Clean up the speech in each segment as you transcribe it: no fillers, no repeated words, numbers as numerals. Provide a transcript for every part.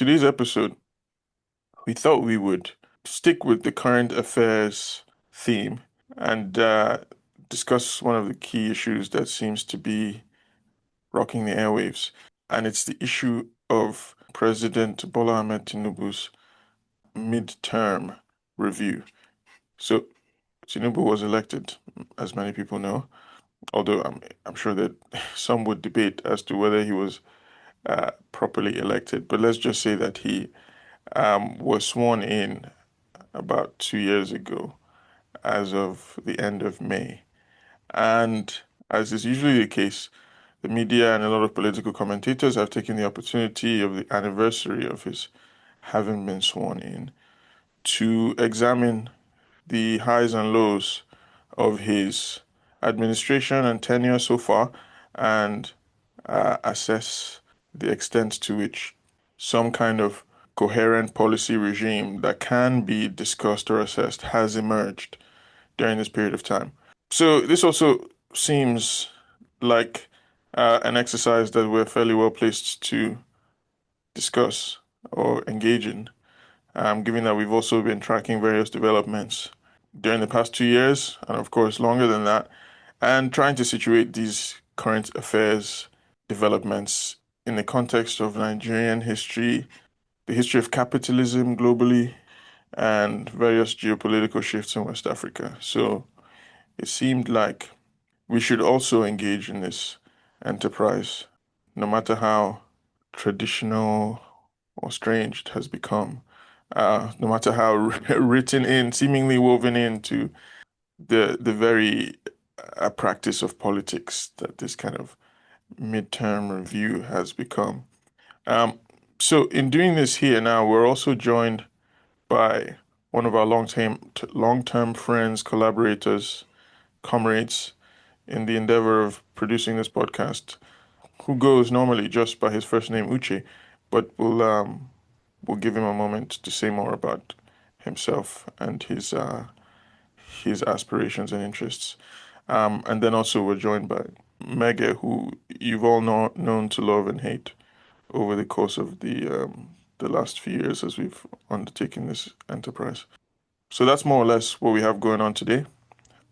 today's episode, we thought we would stick with the current affairs theme and discuss one of the key issues that seems to be rocking the airwaves. And it's the issue of President Bola Ahmed Tinubu's midterm review. So, Tinubu was elected, as many people know, although I'm sure that some would debate as to whether he was properly elected. But let's just say that he was sworn in about 2 years ago, as of the end of May. And as is usually the case, the media and a lot of political commentators have taken the opportunity of the anniversary of his having been sworn in to examine the highs and lows of his administration and tenure so far and assess the extent to which some kind of coherent policy regime that can be discussed or assessed has emerged during this period of time. So this also seems like an exercise that we're fairly well placed to discuss or engage in, given that we've also been tracking various developments during the past 2 years, and of course longer than that, and trying to situate these current affairs developments in the context of Nigerian history, the history of capitalism globally, and various geopolitical shifts in West Africa. So it seemed like we should also engage in this enterprise, no matter how traditional or strange it has become, no matter how written in, seemingly woven into the very practice of politics that this kind of midterm review has become. Um, so in doing this here now, we're also joined by one of our long-term friends, collaborators, comrades in the endeavor of producing this podcast, who goes normally just by his first name Uche, but we'll give him a moment to say more about himself and his aspirations and interests. And then also we're joined by Mege, who you've all known to love and hate over the course of the last few years as we've undertaken this enterprise. So that's more or less what we have going on today.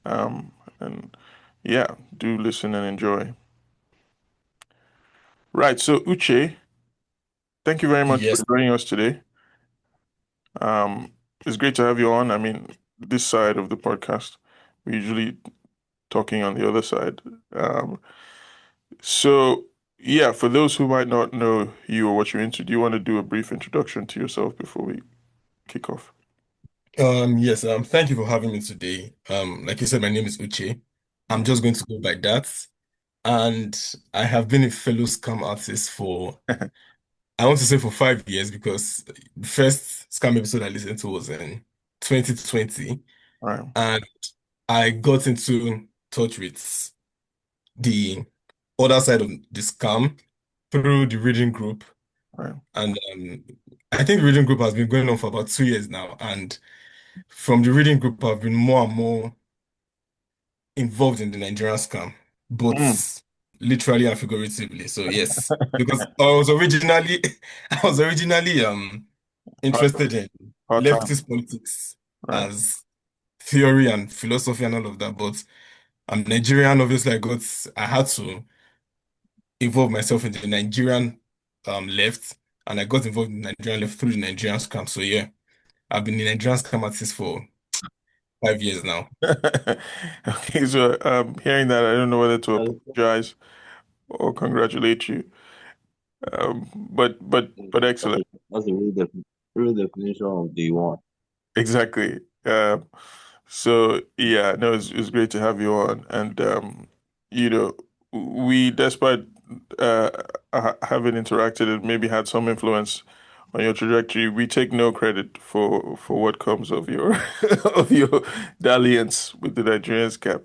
And yeah, do listen and enjoy. Right, so Uche, thank you very much for Yes. joining us today. Um, it's great to have you on. I mean, this side of the podcast, we're usually talking on the other side. Um, so yeah, for those who might not know you or what you're into, do you want to do a brief introduction to yourself before we kick off? Yes. Thank you for having me today. Like you said, my name is Uche. I'm Mm. just going to go by that. And I have been a fellow scam artist for, I want to say for 5 years because the first scam episode I listened to was in 2020. Right, And I got into touch with the other side of the scam through the reading group. right. And I think the reading group has been going on for about 2 years now. And from the reading group, I've been more and more involved in the Nigerian scam, Mm. both literally and figuratively. So yes, because I was originally I was originally Part, interested in part time, leftist politics right. as theory and philosophy and all of that. But I'm Nigerian, obviously I had to involve myself in the Nigerian left, and I got involved in the Nigerian left through the Nigerian scam. So yeah, I've been in Nigerian scam artist for 5 years now. Okay, so hearing that, I don't know whether to That's, apologize or congratulate you. But that's excellent. a real definition of the one. Exactly. So yeah, no, it's great to have you on. And you know, we despite uh having interacted and maybe had some influence on your trajectory, we take no credit for what comes of your of your dalliance with the Nigerian scap.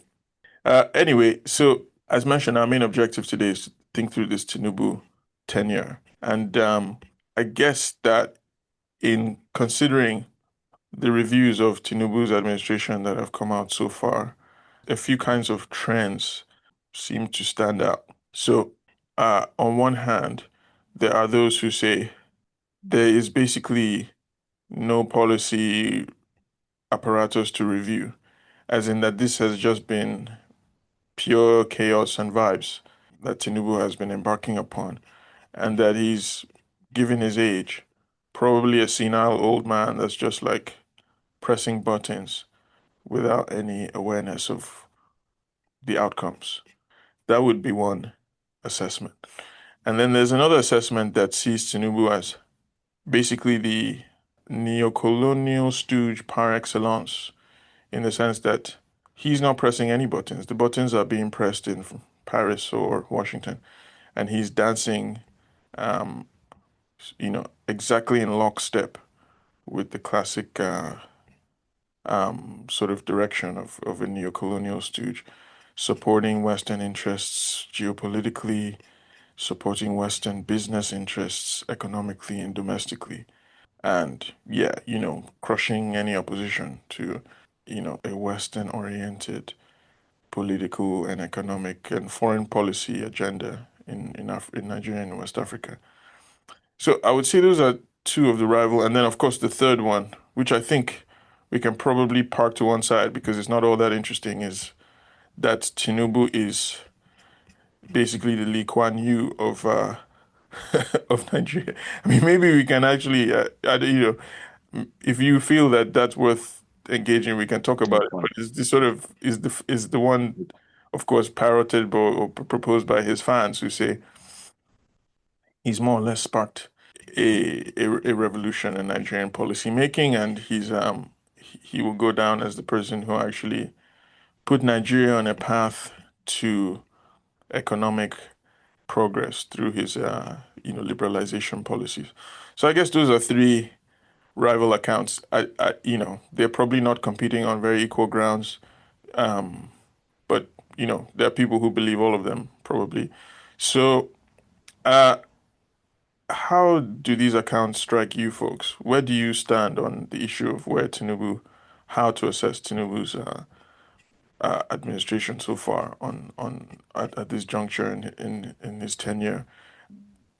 Anyway, so as mentioned, our main objective today is to think through this Tinubu tenure. And I guess that in considering the reviews of Tinubu's administration that have come out so far, a few kinds of trends seem to stand out. So, on one hand, there are those who say there is basically no policy apparatus to review, as in that this has just been pure chaos and vibes that Tinubu has been embarking upon, and that he's, given his age, probably a senile old man that's just like pressing buttons without any awareness of the outcomes. That would be one assessment. And then there's another assessment that sees Tinubu as basically the neo-colonial stooge par excellence, in the sense that he's not pressing any buttons. The buttons are being pressed in Paris or Washington, and he's dancing, um, exactly in lockstep with the classic sort of direction of a neo-colonial stooge, supporting Western interests geopolitically, supporting Western business interests economically and domestically, and yeah, crushing any opposition to, a Western-oriented political and economic and foreign policy agenda in Nigeria and West Africa. So I would say those are two of the rival, and then of course the third one, which I think we can probably park to one side because it's not all that interesting, is that Tinubu is basically the Lee Kwan Yew of Nigeria. I mean, maybe we can actually, if you feel that that's worth engaging, we can talk about That's it. fine. But is this sort of is the one, of course, parroted or proposed by his fans who say he's more or less sparked a revolution in Nigerian policy making, and he will go down as the person who actually put Nigeria on a path to economic progress through his liberalization policies. So I guess those are three rival accounts. They're probably not competing on very equal grounds, um, but there are people who believe all of them probably. So, uh, how do these accounts strike you folks? Where do you stand on the issue of how to assess Tinubu's administration so far at this juncture in his tenure?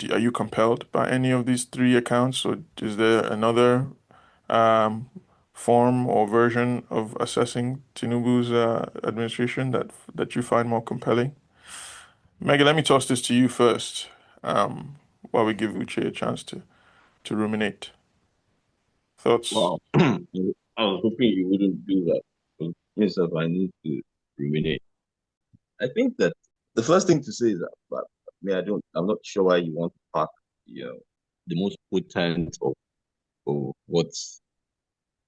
Are you compelled by any of these three accounts, or is there another um, form or version of assessing Tinubu's administration that you find more compelling? Maggie, let me toss this to you first, while we give Uche a chance to ruminate. Thoughts? Wow. I was hoping you wouldn't do that. But myself, I need to ruminate. I think that the first thing to say is that, but I'm not sure why you want to pack, the most potent of what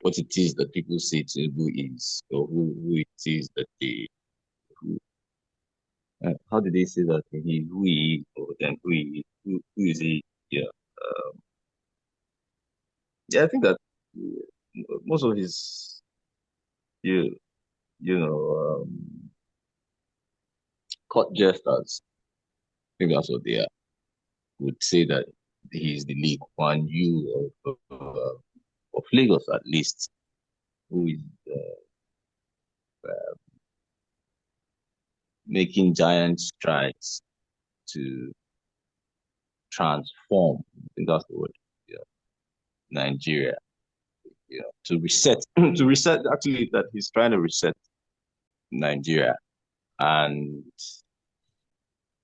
it is that people say Tinubu is, or who it is that who, how do they say that he, who he is, or then who is he? Yeah. Yeah, I think that most of his, you, court jesters, I think that's what they are, would say that he's the Lee Kwan Yew of Lagos, at least, who is making giant strides to transform, I think that's the word, yeah, Nigeria, to reset, to reset, actually, that he's trying to reset Nigeria. And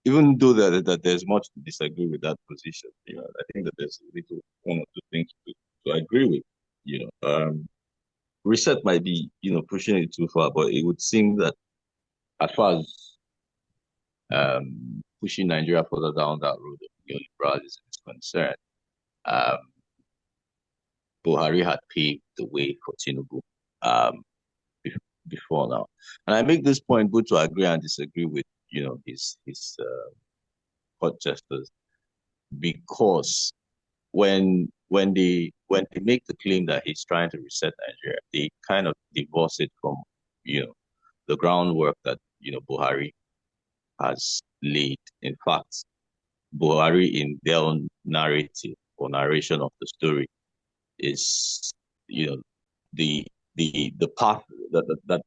even though that there's much to disagree with that position, I think that there's a little one or two things to agree with. Reset might be, pushing it too far, but it would seem that as far as pushing Nigeria further down that road of neoliberalism is concerned, um, Buhari had paved the way for Tinubu before now. And I make this point both to agree and disagree with, his court jesters, because when they make the claim that he's trying to reset Nigeria, they kind of divorce it from, the groundwork that, Buhari has laid. In fact, Buhari, in their own narrative or narration of the story, is, the path that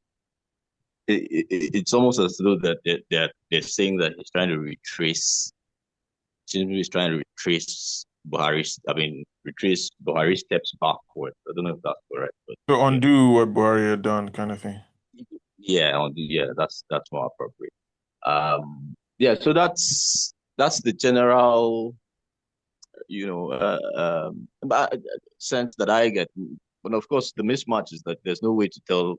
it's almost as though that they're saying that he's trying to retrace Tinubu is trying to retrace retrace Buhari steps backward. I don't know if that's correct, but So yeah, undo what Buhari had done, kind of thing. yeah, that's more appropriate. Yeah, so that's the general, sense that I get. But of course, the mismatch is that there's no way to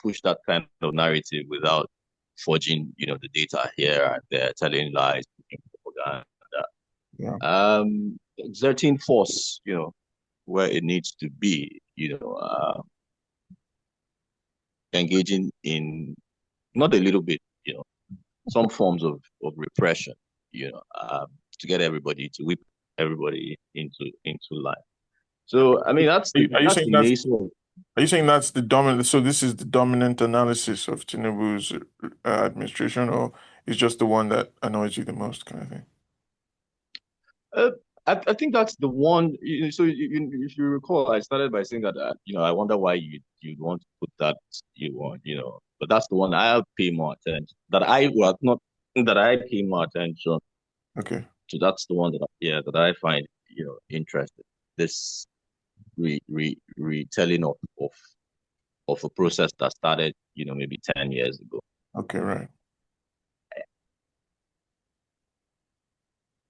push that kind of narrative without forging, the data here and there, telling lies, pushing propaganda, Yeah. exerting force, where it needs to be, engaging in not a little bit, some forms of repression, to get everybody to whip everybody into line. So I mean Are you that's saying the that's nature of are you saying that's the dominant? So this is the dominant analysis of Tinubu's administration, or is just the one that annoys you the most, kind of thing? uh, I think that's the one. So if you recall, I started by saying that I wonder why you'd want to put that but that's the one I pay more attention. Not that I pay more attention Okay. to. That's the one that I find interesting. This retelling of a process that started maybe 10 years ago. Okay. Right.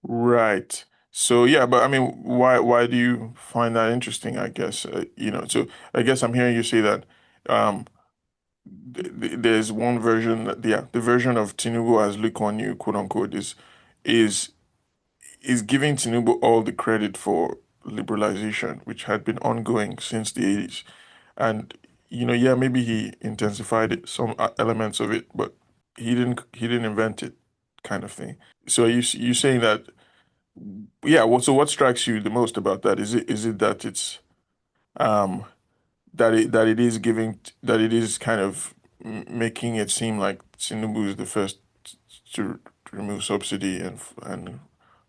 Right. So yeah, but I mean, why do you find that interesting? I guess So I guess I'm hearing you say that um, there's one version that the version of Tinubu as Lee Kwan Yew, quote unquote, is is giving Tinubu all the credit for liberalization, which had been ongoing since the 80s. And yeah, maybe he intensified some elements of it, but he didn't invent it, kind of thing. So are you saying that? Yeah. So what strikes you the most about that? Is it that it's um that it is that it is kind of making it seem like Tinubu is the first to remove subsidy and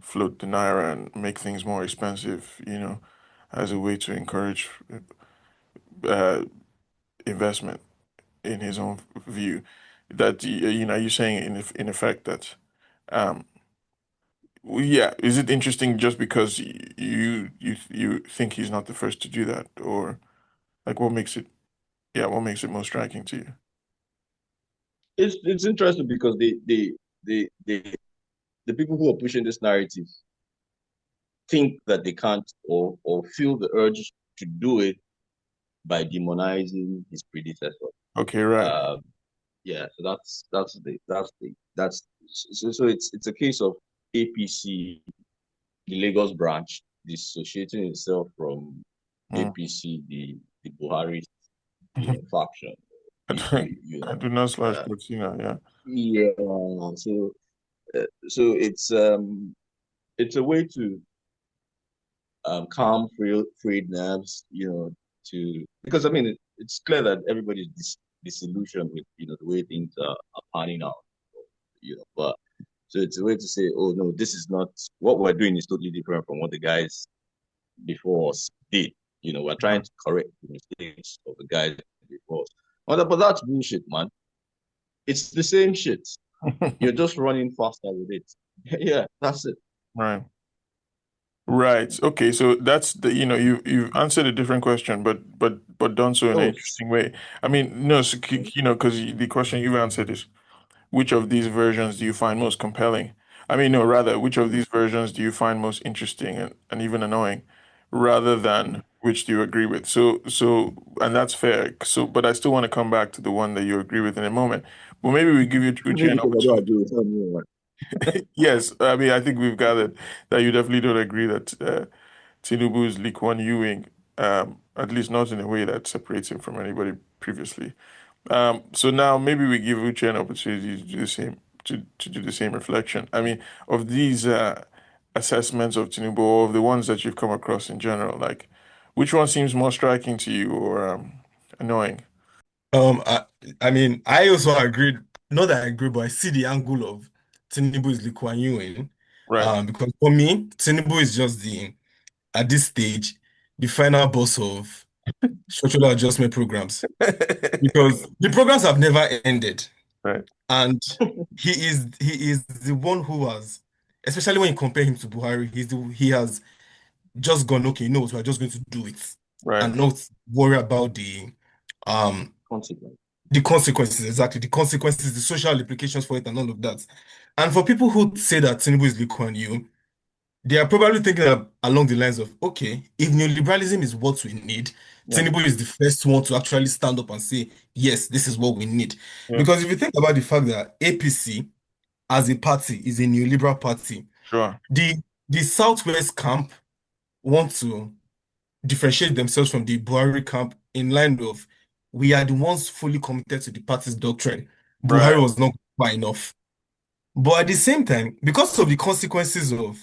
float the naira and make things more expensive, as a way to encourage uh, investment in his own view. That you're saying in effect that um, well, yeah, is it interesting just because you think he's not the first to do that, or like what makes it most striking to you? It's interesting because the people who are pushing this narrative think that they can't or feel the urge to do it by demonizing his predecessor. Okay, right. Um, yeah, so so it's a case of APC, the Lagos branch, dissociating itself from Mm. APC, the Buhari, faction. Kaduna slash Uh, Katsina, yeah. yeah, so it's a way to calm frayed nerves, because I mean it's clear that everybody's disillusioned with the way things are panning out, but so it's a way to say, oh no, this is not what we're doing is totally different from what the guys before us did. We're trying to correct the mistakes of the guys before us. But that's bullshit, man. It's the same shit. You're just running faster with it. Yeah, that's it. Right. Right. Okay. So that's you've answered a different question, but done so in an Oh, interesting way. I mean, no, so, because the question you've answered is which of these versions do you find most compelling? I mean, no, rather, which of these versions do you find most interesting and even annoying, rather than which do you agree with? And that's fair. So, but I still want to come back to the one that you agree with in a moment. But maybe we give you Uche maybe an because I don't opportunity. agree with him. Yes, I mean, I think we've gathered that you definitely don't agree that Tinubu is Lee Kwan Yewing, at least not in a way that separates him from anybody previously. So now maybe we give Uche an opportunity to do the same, to do the same reflection. I mean, of these assessments of Tinubu, or of the ones that you've come across in general, like which one seems more striking to you or annoying? Um, I, I mean, I also agreed, not that I agree, but I see the angle of Tinubu's Lee Kuan Yew in, Right. because for me, Tinubu is just at this stage, the final boss of structural adjustment programs, because the programs have never ended, Right. and he is the one who has, especially when you compare him to Buhari, he has just gone, okay, you know what, we're just going to do it Right. and not worry about um Consequence. the consequences, exactly, the consequences, the social implications for it and all of that. And for people who say that Tinubu is Lee Kwan Yew, they are probably thinking along the lines of, okay, if neoliberalism is what we need, Yeah. Tinubu is the first one to actually stand up and say, yes, this is what we need. Yeah. Because if you think about the fact that APC as a party is a neoliberal party, Sure. the the Southwest camp want to differentiate themselves from the Buhari camp in line of we are the ones fully committed to the party's doctrine. Right. Buhari was not far enough. But at the same time, because of the consequences of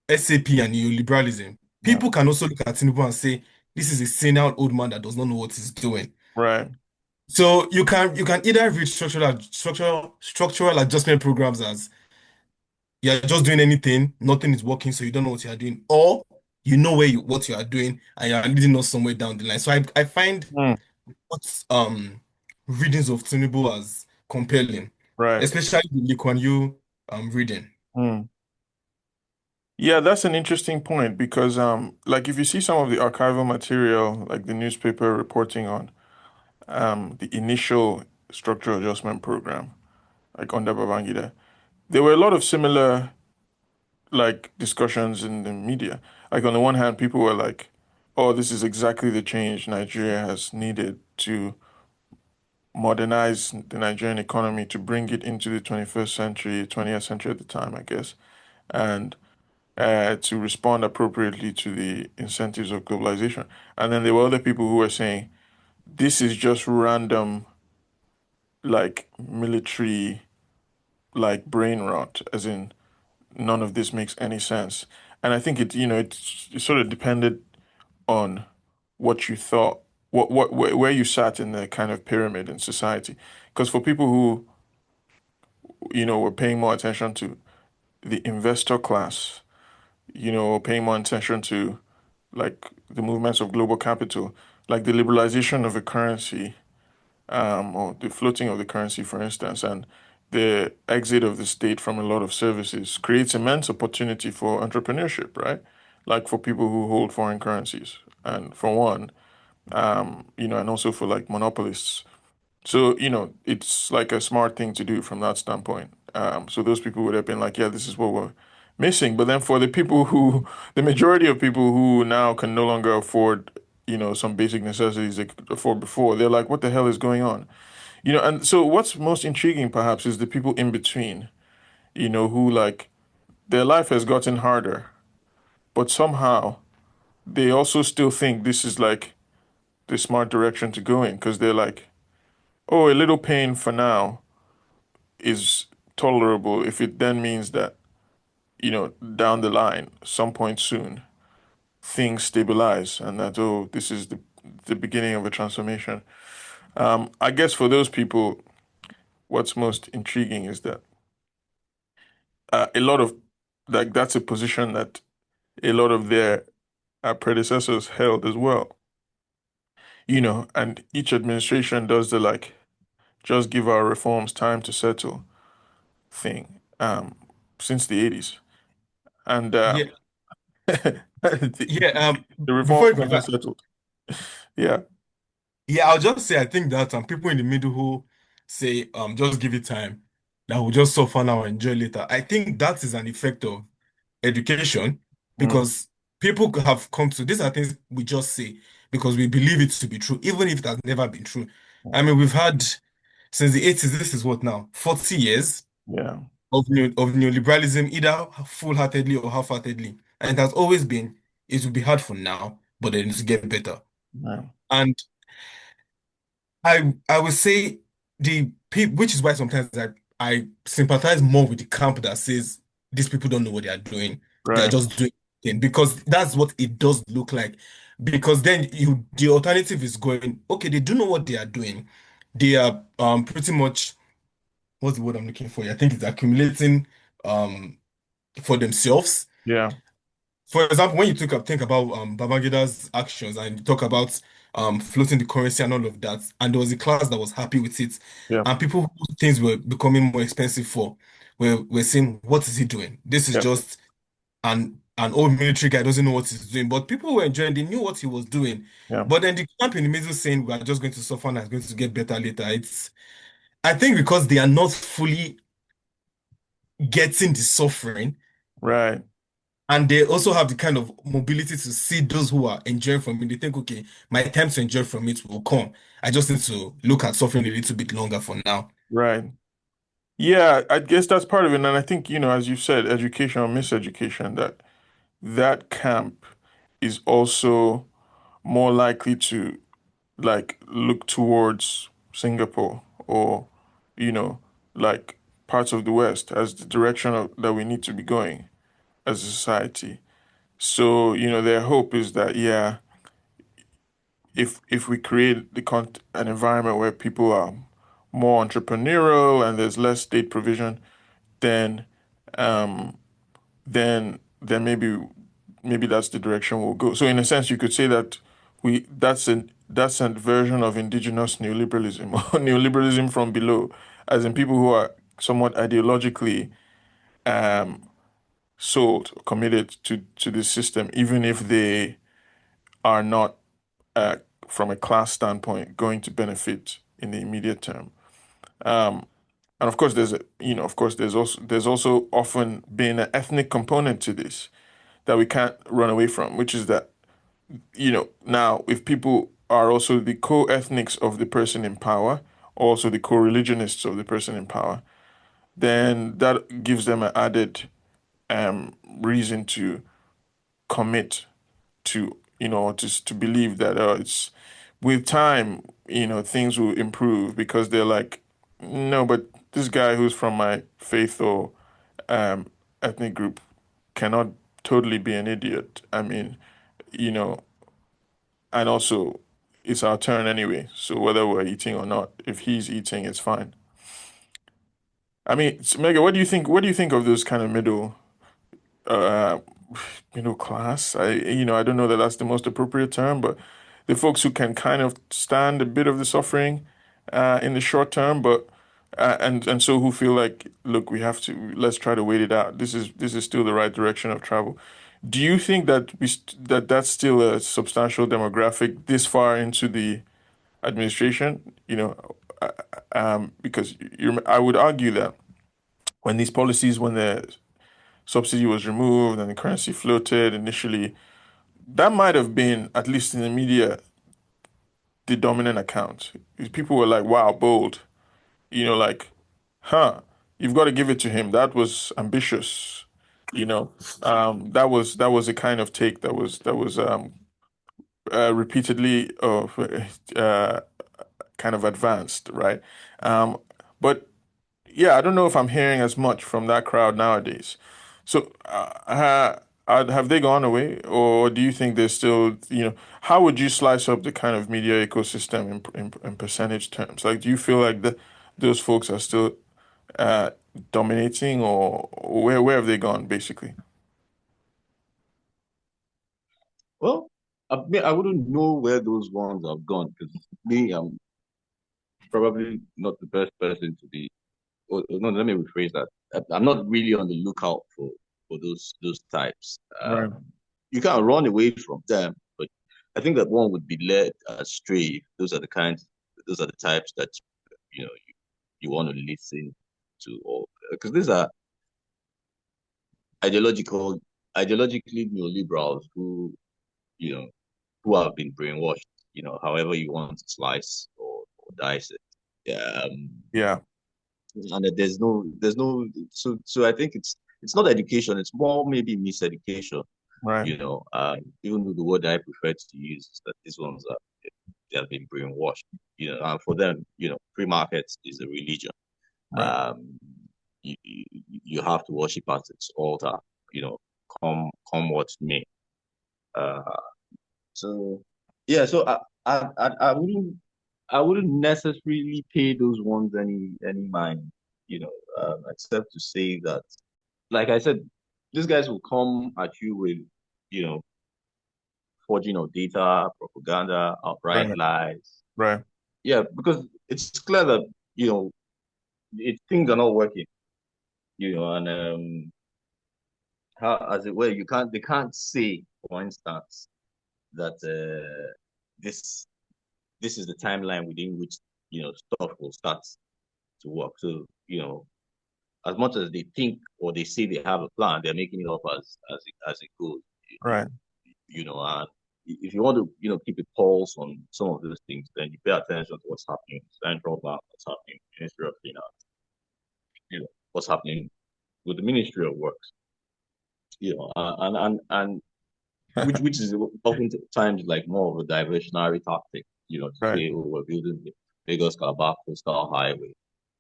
SAP and neoliberalism, Yeah. people can also look at Tinubu and say, this is a senile old man that does not know what he's doing. Right. So you can either read structural adjustment programs as you're just doing anything, nothing is working, so you don't know what you are doing, or you know what you are doing and you are leading us somewhere down the line. So I find Mm. what readings of Tinubu as compelling, Right. especially the Lee Kuan Yew reading. Mm. Yeah, that's an interesting point because like if you see some of the archival material, like the newspaper reporting on the initial structural adjustment program, like under Babangida, there were a lot of similar like discussions in the media. Like on the one hand, people were like, "Oh, this is exactly the change Nigeria has needed to modernize the Nigerian economy to bring it into the 21st century, 20th century at the time, I guess, and to respond appropriately to the incentives of globalization." And then there were other people who were saying, "This is just random, like military, like brain rot, as in none of this makes any sense." And I think it sort of depended on what you thought, where you sat in the kind of pyramid in society. Because for people who, were paying more attention to the investor class, paying more attention to like the movements of global capital, like the liberalization of the currency, or the floating of the currency, for instance, and the exit of the state from a lot of services creates immense opportunity for entrepreneurship, right? Like for people who hold foreign currencies, and for one, and also for like monopolists. So, it's like a smart thing to do from that standpoint. So those people would have been like, yeah, this is what we're missing. But then for the people who, the majority of people who now can no longer afford, some basic necessities they could afford before, they're like, what the hell is going on? And so what's most intriguing perhaps is the people in between, who like their life has gotten harder, but somehow they also still think this is like the smart direction to go in because they're like, oh, a little pain for now is tolerable if it then means that, down the line, some point soon, things stabilize and that, oh, this is the beginning of a transformation. I guess for those people, what's most intriguing is that a lot of like that's a position that a lot of their predecessors held as well, and each administration does the like just give our reforms time to settle thing since the 80s. And Yeah, the, yeah. the Before reforms you go, never settled. Yeah, yeah, I'll just say I think that people in the middle who say just give it time, that will just suffer now and enjoy later. I think that is an effect of education mm, because people have come to these are things we just say because we believe it to be true, even if it has never been true. I mean, we've had since the 80s, this is what now, 40 years yeah, of neoliberalism, either full-heartedly or half-heartedly. And it has always been, it will be hard for now, but then it's get better. yeah, And I would say the people, which is why sometimes I sympathize more with the camp that says these people don't know what they are doing. They are right, just doing it because that's what it does look like. Because then the alternative is going, okay, they do know what they are doing. They are pretty much what's the word I'm looking for? I think it's accumulating um for themselves. yeah, For example, when you think about Babangida's actions and you talk about floating the currency and all of that, and there was a class that was happy with it, yeah, and people who things were becoming more expensive for were saying, "What is he doing? This is yeah, just an an old military guy doesn't know what he's doing. But people were enjoying, they knew what he was doing. Yeah. But then the camp in the middle saying we are just going to suffer and it's going to get better later. I think because they are not fully getting the suffering, Right. and they also have the kind of mobility to see those who are enjoying from it. They think, okay, my time to enjoy from it will come. I just need to look at suffering a little bit longer for now. Right. Yeah, I guess that's part of it. And I think, as you said, education or miseducation, that camp is also more likely to like look towards Singapore or, you know, like parts of the West as the direction that we need to be going as a society. So, their hope is that, yeah, if we create an environment where people are more entrepreneurial and there's less state provision, then um, then maybe that's the direction we'll go. So in a sense, you could say that that's a version of indigenous neoliberalism or neoliberalism from below, as in people who are somewhat ideologically um, sold, committed to this system, even if they are not, uh, from a class standpoint, going to benefit in the immediate term. Um, and of course, there's also often been an ethnic component to this that we can't run away from, which is that, now if people are also the co-ethnics of the person in power, also the co-religionists of the person in power, then that gives them an added reason to commit to, to believe that it's with time, things will improve because they're like, no, but this guy who's from my faith or um, ethnic group cannot totally be an idiot. I mean, you know, and also it's our turn anyway. So whether we're eating or not, if he's eating, it's fine. I mean, Mega, what do you think? What do you think of those kind of uh, middle class? I don't know that that's the most appropriate term, but the folks who can kind of stand a bit of the suffering, in the short term, but and so who feel like, look, let's try to wait it out. This is still the right direction of travel. Do you think that that's still a substantial demographic this far into the administration? Because I would argue that when the subsidy was removed and the currency floated initially, that might have been, at least in the media, the dominant account. People were like, wow, bold. Like, huh, you've got to give it to him. That was ambitious. That was a kind of take that was repeatedly kind of advanced, right? Um, but yeah, I don't know if I'm hearing as much from that crowd nowadays. So, have they gone away, or do you think there's still, how would you slice up the kind of media ecosystem in percentage terms? Like, do you feel like those folks are still uh, dominating, or where have they gone, basically? Well, I mean, I wouldn't know where those ones have gone because me, I'm probably not the best person to be. No, let me rephrase that. I'm not really on the lookout for those types. Right. You can't run away from them, but I think that one would be led astray. Those are the types that you want to listen to, or because these are ideological, ideologically neoliberals you know who have been brainwashed. However you want to slice or dice it. Yeah, Yeah. and that there's no so I think it's not education, it's more maybe miseducation. Right. Even though the word I prefer to use is that these ones are they have been brainwashed. And for them, free market is a religion. Right. um you have to worship at its altar, you know come what may. uh so yeah, so I wouldn't necessarily pay those ones any mind, except to say that, like I said, these guys will come at you with, you know, forging of data, propaganda, outright Right. lies. Right. Yeah, because it's clear that, things are not working, and how, as it were, they can't say, for instance, that this this is the timeline within which stuff will start to work. So as much as they think or they say they have a plan, they're making it up as it goes. Right. And if you want to keep a pulse on some of those things, then you pay attention to what's happening in central bank, what's happening in the Ministry of Finance, what's happening with the Ministry of Works, and which is oftentimes like more of a diversionary tactic, to Right. say, oh, we're building the Lagos Calabar Coastal Highway.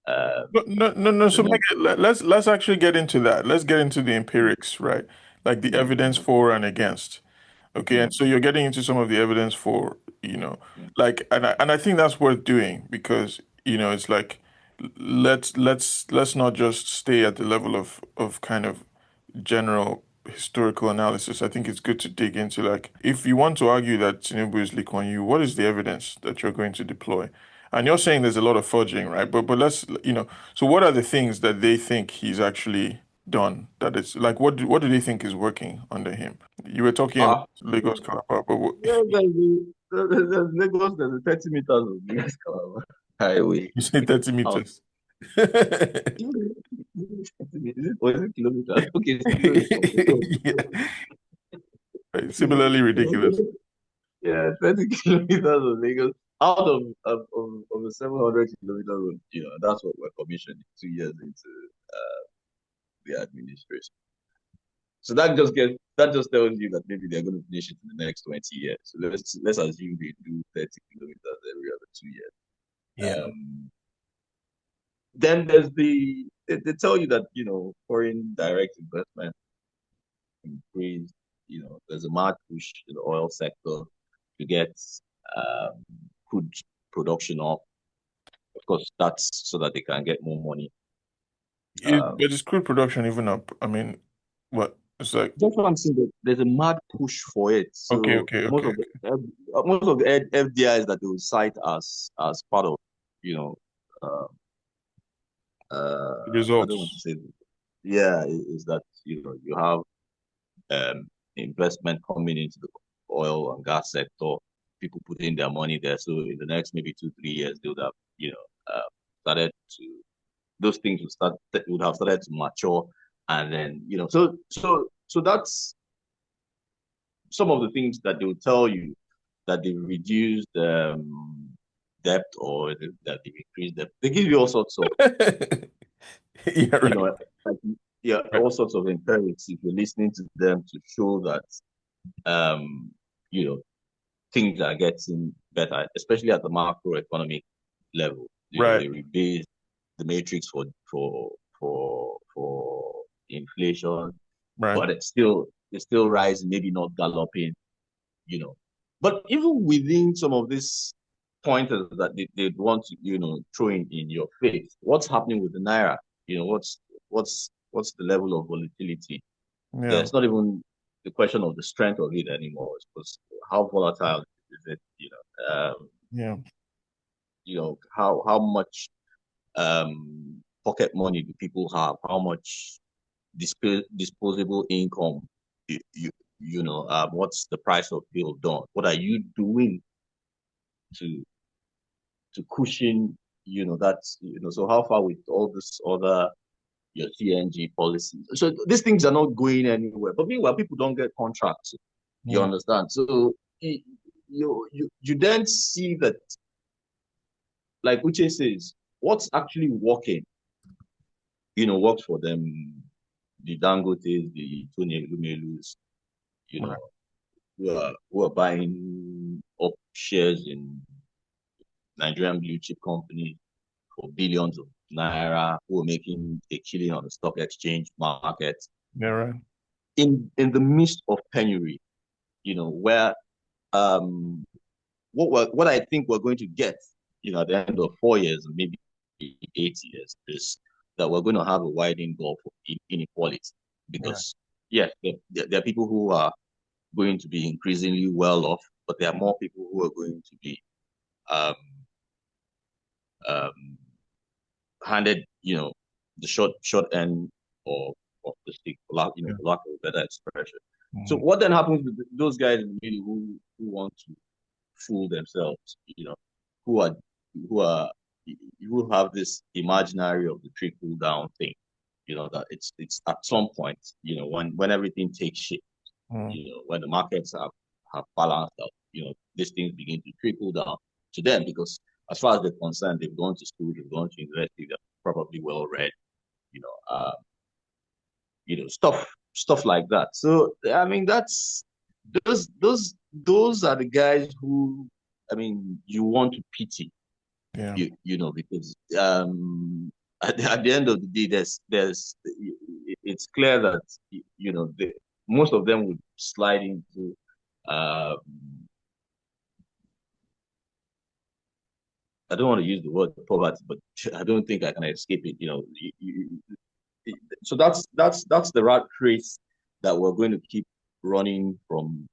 No, no, no, no. The So next, let's actually get into that. Let's get into the empirics, right? Like the evidence for and against. Okay, and mm, so you're getting into some of the evidence for, mm, like, and I think that's worth doing because, it's like let's not just stay at the level of kind of general historical analysis. I think it's good to dig into, like, if you want to argue that Tinubu is Lee Kwan Yew, what is the evidence that you're going to deploy? And you're saying there's a lot of fudging, right? But let's, so what are the things that they think he's actually done that is like what do they think is working under him? You were talking about ah, Lagos Calabar, but yeah, there's Lagos, there's a 30 meters of Lagos Calabar Highway. you say 30 Out. meters. Or is it kilometers? Okay, it's kilometers. Yeah. Right. Similarly ridiculous. Yeah, 30 kilometers of Lagos out of the 700 kilometer road. That's what we're commissioned 2 years into the administration. So that just tells you that maybe they're going to finish it in the next 20 years. So let's assume they do 30 kilometers every other 2 years. Yeah. Then there's they tell you that foreign direct investment increased. There's a mad push in the oil sector to get um, crude production up. Of course, that's so that they can get more money. But is crude production even up? I mean, what? It's like, That's what I'm saying. There's a mad push for it. okay, So okay, okay. most of the FDIs that they will cite as part of, you know, uh, I don't want to Results. say, yeah, is that you have investment coming into the oil and gas sector, people putting their money there. So in the next maybe 2 3 years, they would have started to those things would have started to mature, and then so that's some of the things that they will tell you that they reduced debt or that they increased debt. They give you all sorts of Yeah, you right, know like, yeah, right, all sorts of empirics if you're listening to them to show that um you know things are getting better, especially at the macroeconomic level. right, They rebase the matrix for inflation, right. but it's still rising, maybe not galloping, you know. But even within some of these pointers that they want to, throw in your face, what's happening with the naira? What's the level of volatility? Yeah, It's not even the question of the strength of it anymore. It's just how volatile is it? yeah, How much pocket money do people have? How much disposable income? What's the price of bill done? What are you doing to cushion, so how far with all this other your CNG policies? So these things are not going anywhere. But meanwhile, people don't get contracts. You yeah. understand? So you then see that, like Uche says, what's actually working, works for them. The Dangotes, the Tony Lumelus, you know, Right. who are buying up shares in Nigerian blue chip companies for billions of naira, who are making a killing on the stock exchange market Yeah, right. in the midst of penury, where um what I think we're going to get, at the end of 4 years, maybe 8 years, is that we're going to have a widening gulf of inequality. Yeah, Because yes, there are people who are going to be increasingly well off, but there are more people who are going to be um, um, handed, the short end or of the stick, for lack, Yeah. for lack of a better expression. So Mm. what then happens with those guys in the middle who want to fool themselves, who are who are who have this imaginary of the trickle down thing, that it's at some point, when everything takes shape, Mm. when the markets have balanced out, these things begin to trickle down to them because as far as they're concerned, they've gone to school, they've gone to university, they're probably well read, you know, uh, stuff like that. So I mean, that's those are the guys who, I mean, you want to pity, Yeah. because at the end of the day, it's clear that most of them would slide into uh, I don't want to use the word poverty, but I don't think I can escape it. So that's the rat race that we're going to keep running from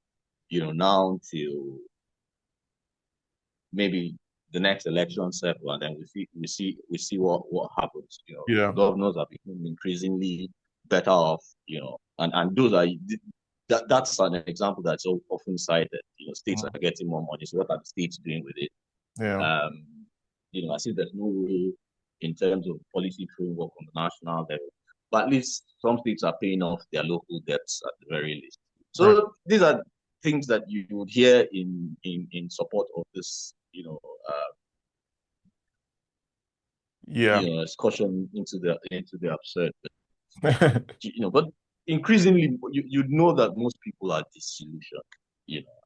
now till maybe the next election cycle, and then we see what happens. Yeah. Governors are becoming increasingly better off. And those are that's an example that's often cited. States Mm. are getting more money. So what are the states doing with it? Yeah. Um, I see there's no way in terms of policy framework on the national level, but at least some states are paying off their local debts at the very least. Right. So these are things that you would hear in support of this, Yeah. excursion into the absurd. But increasingly, you know that most people are disillusioned,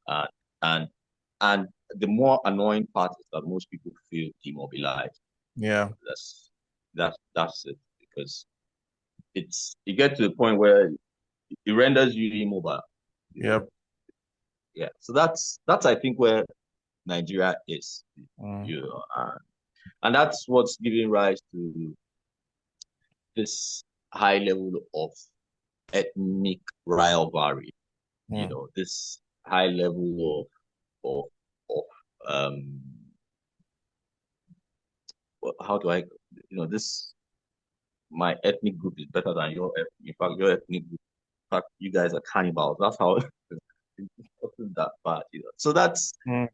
and and and the more annoying part is that most people feel demobilized. Yeah. That's it because you get to the point where it renders you immobile. You know, Yep. yeah. So that's I think where Nigeria is. Mm. You know, and that's what's giving rise to this high level of ethnic rivalry. Mm. This high level of of how do I this my ethnic group is better than your ethnic. In fact, your ethnic group, in fact, you guys are cannibals. That's how it's that bad. So Mm.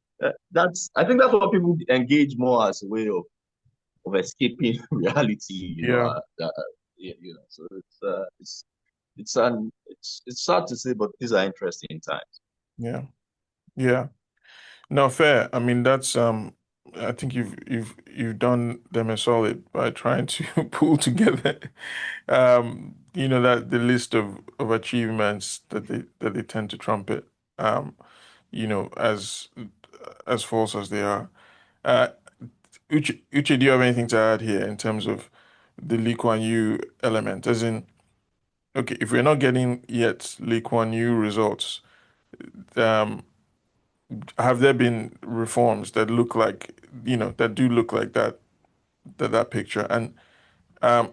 that's I think that's what people engage more as a way of escaping reality. Yeah. So it's sad to say, but these are interesting times. Yeah. Yeah. No, fair. I mean, that's I think you've done them a solid by trying to pull together that the list of achievements that they tend to trumpet um, as false as they are. Uh Uche, do you have anything to add here in terms of the Lee Kwan Yew element? As in, okay, if we're not getting yet Lee Kwan Yew results, um, have there been reforms that look like, that do look like that picture? And um,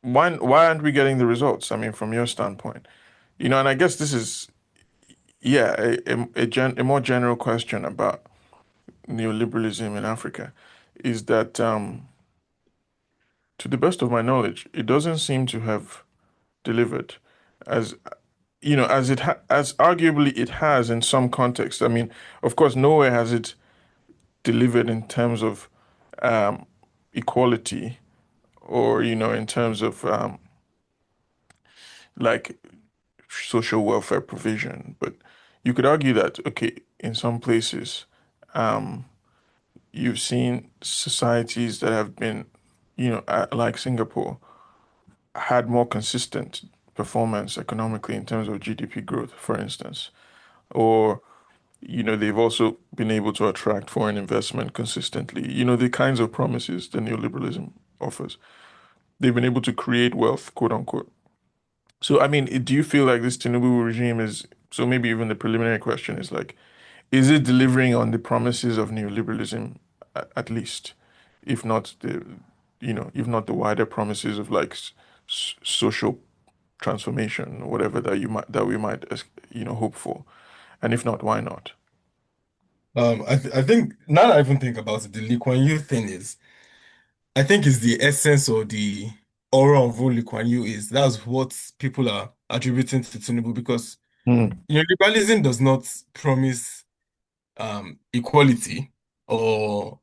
why aren't we getting the results? I mean, from your standpoint, and I guess this is, yeah, a more general question about neoliberalism in Africa is that, to the best of my knowledge, it doesn't seem to have delivered as as arguably it has in some context. I mean, of course, nowhere has it delivered in terms of um, equality or in terms of like social welfare provision. But you could argue that, okay, in some places, um, you've seen societies that have been, like Singapore, had more consistent performance economically in terms of GDP growth, for instance. Or, they've also been able to attract foreign investment consistently. The kinds of promises that neoliberalism offers. They've been able to create wealth, quote unquote. So, I mean, do you feel like this Tinubu regime is, so maybe even the preliminary question is like, is it delivering on the promises of neoliberalism at least, if not the wider promises of like social transformation or whatever that we might hope for, and if not, why not? I think now that I even think about it, the Lee Kuan Yew thing is, I think is the essence of the aura of who Lee Kwan Yew is. That's what people are attributing to Tinubu because Mm, liberalism does not promise equality or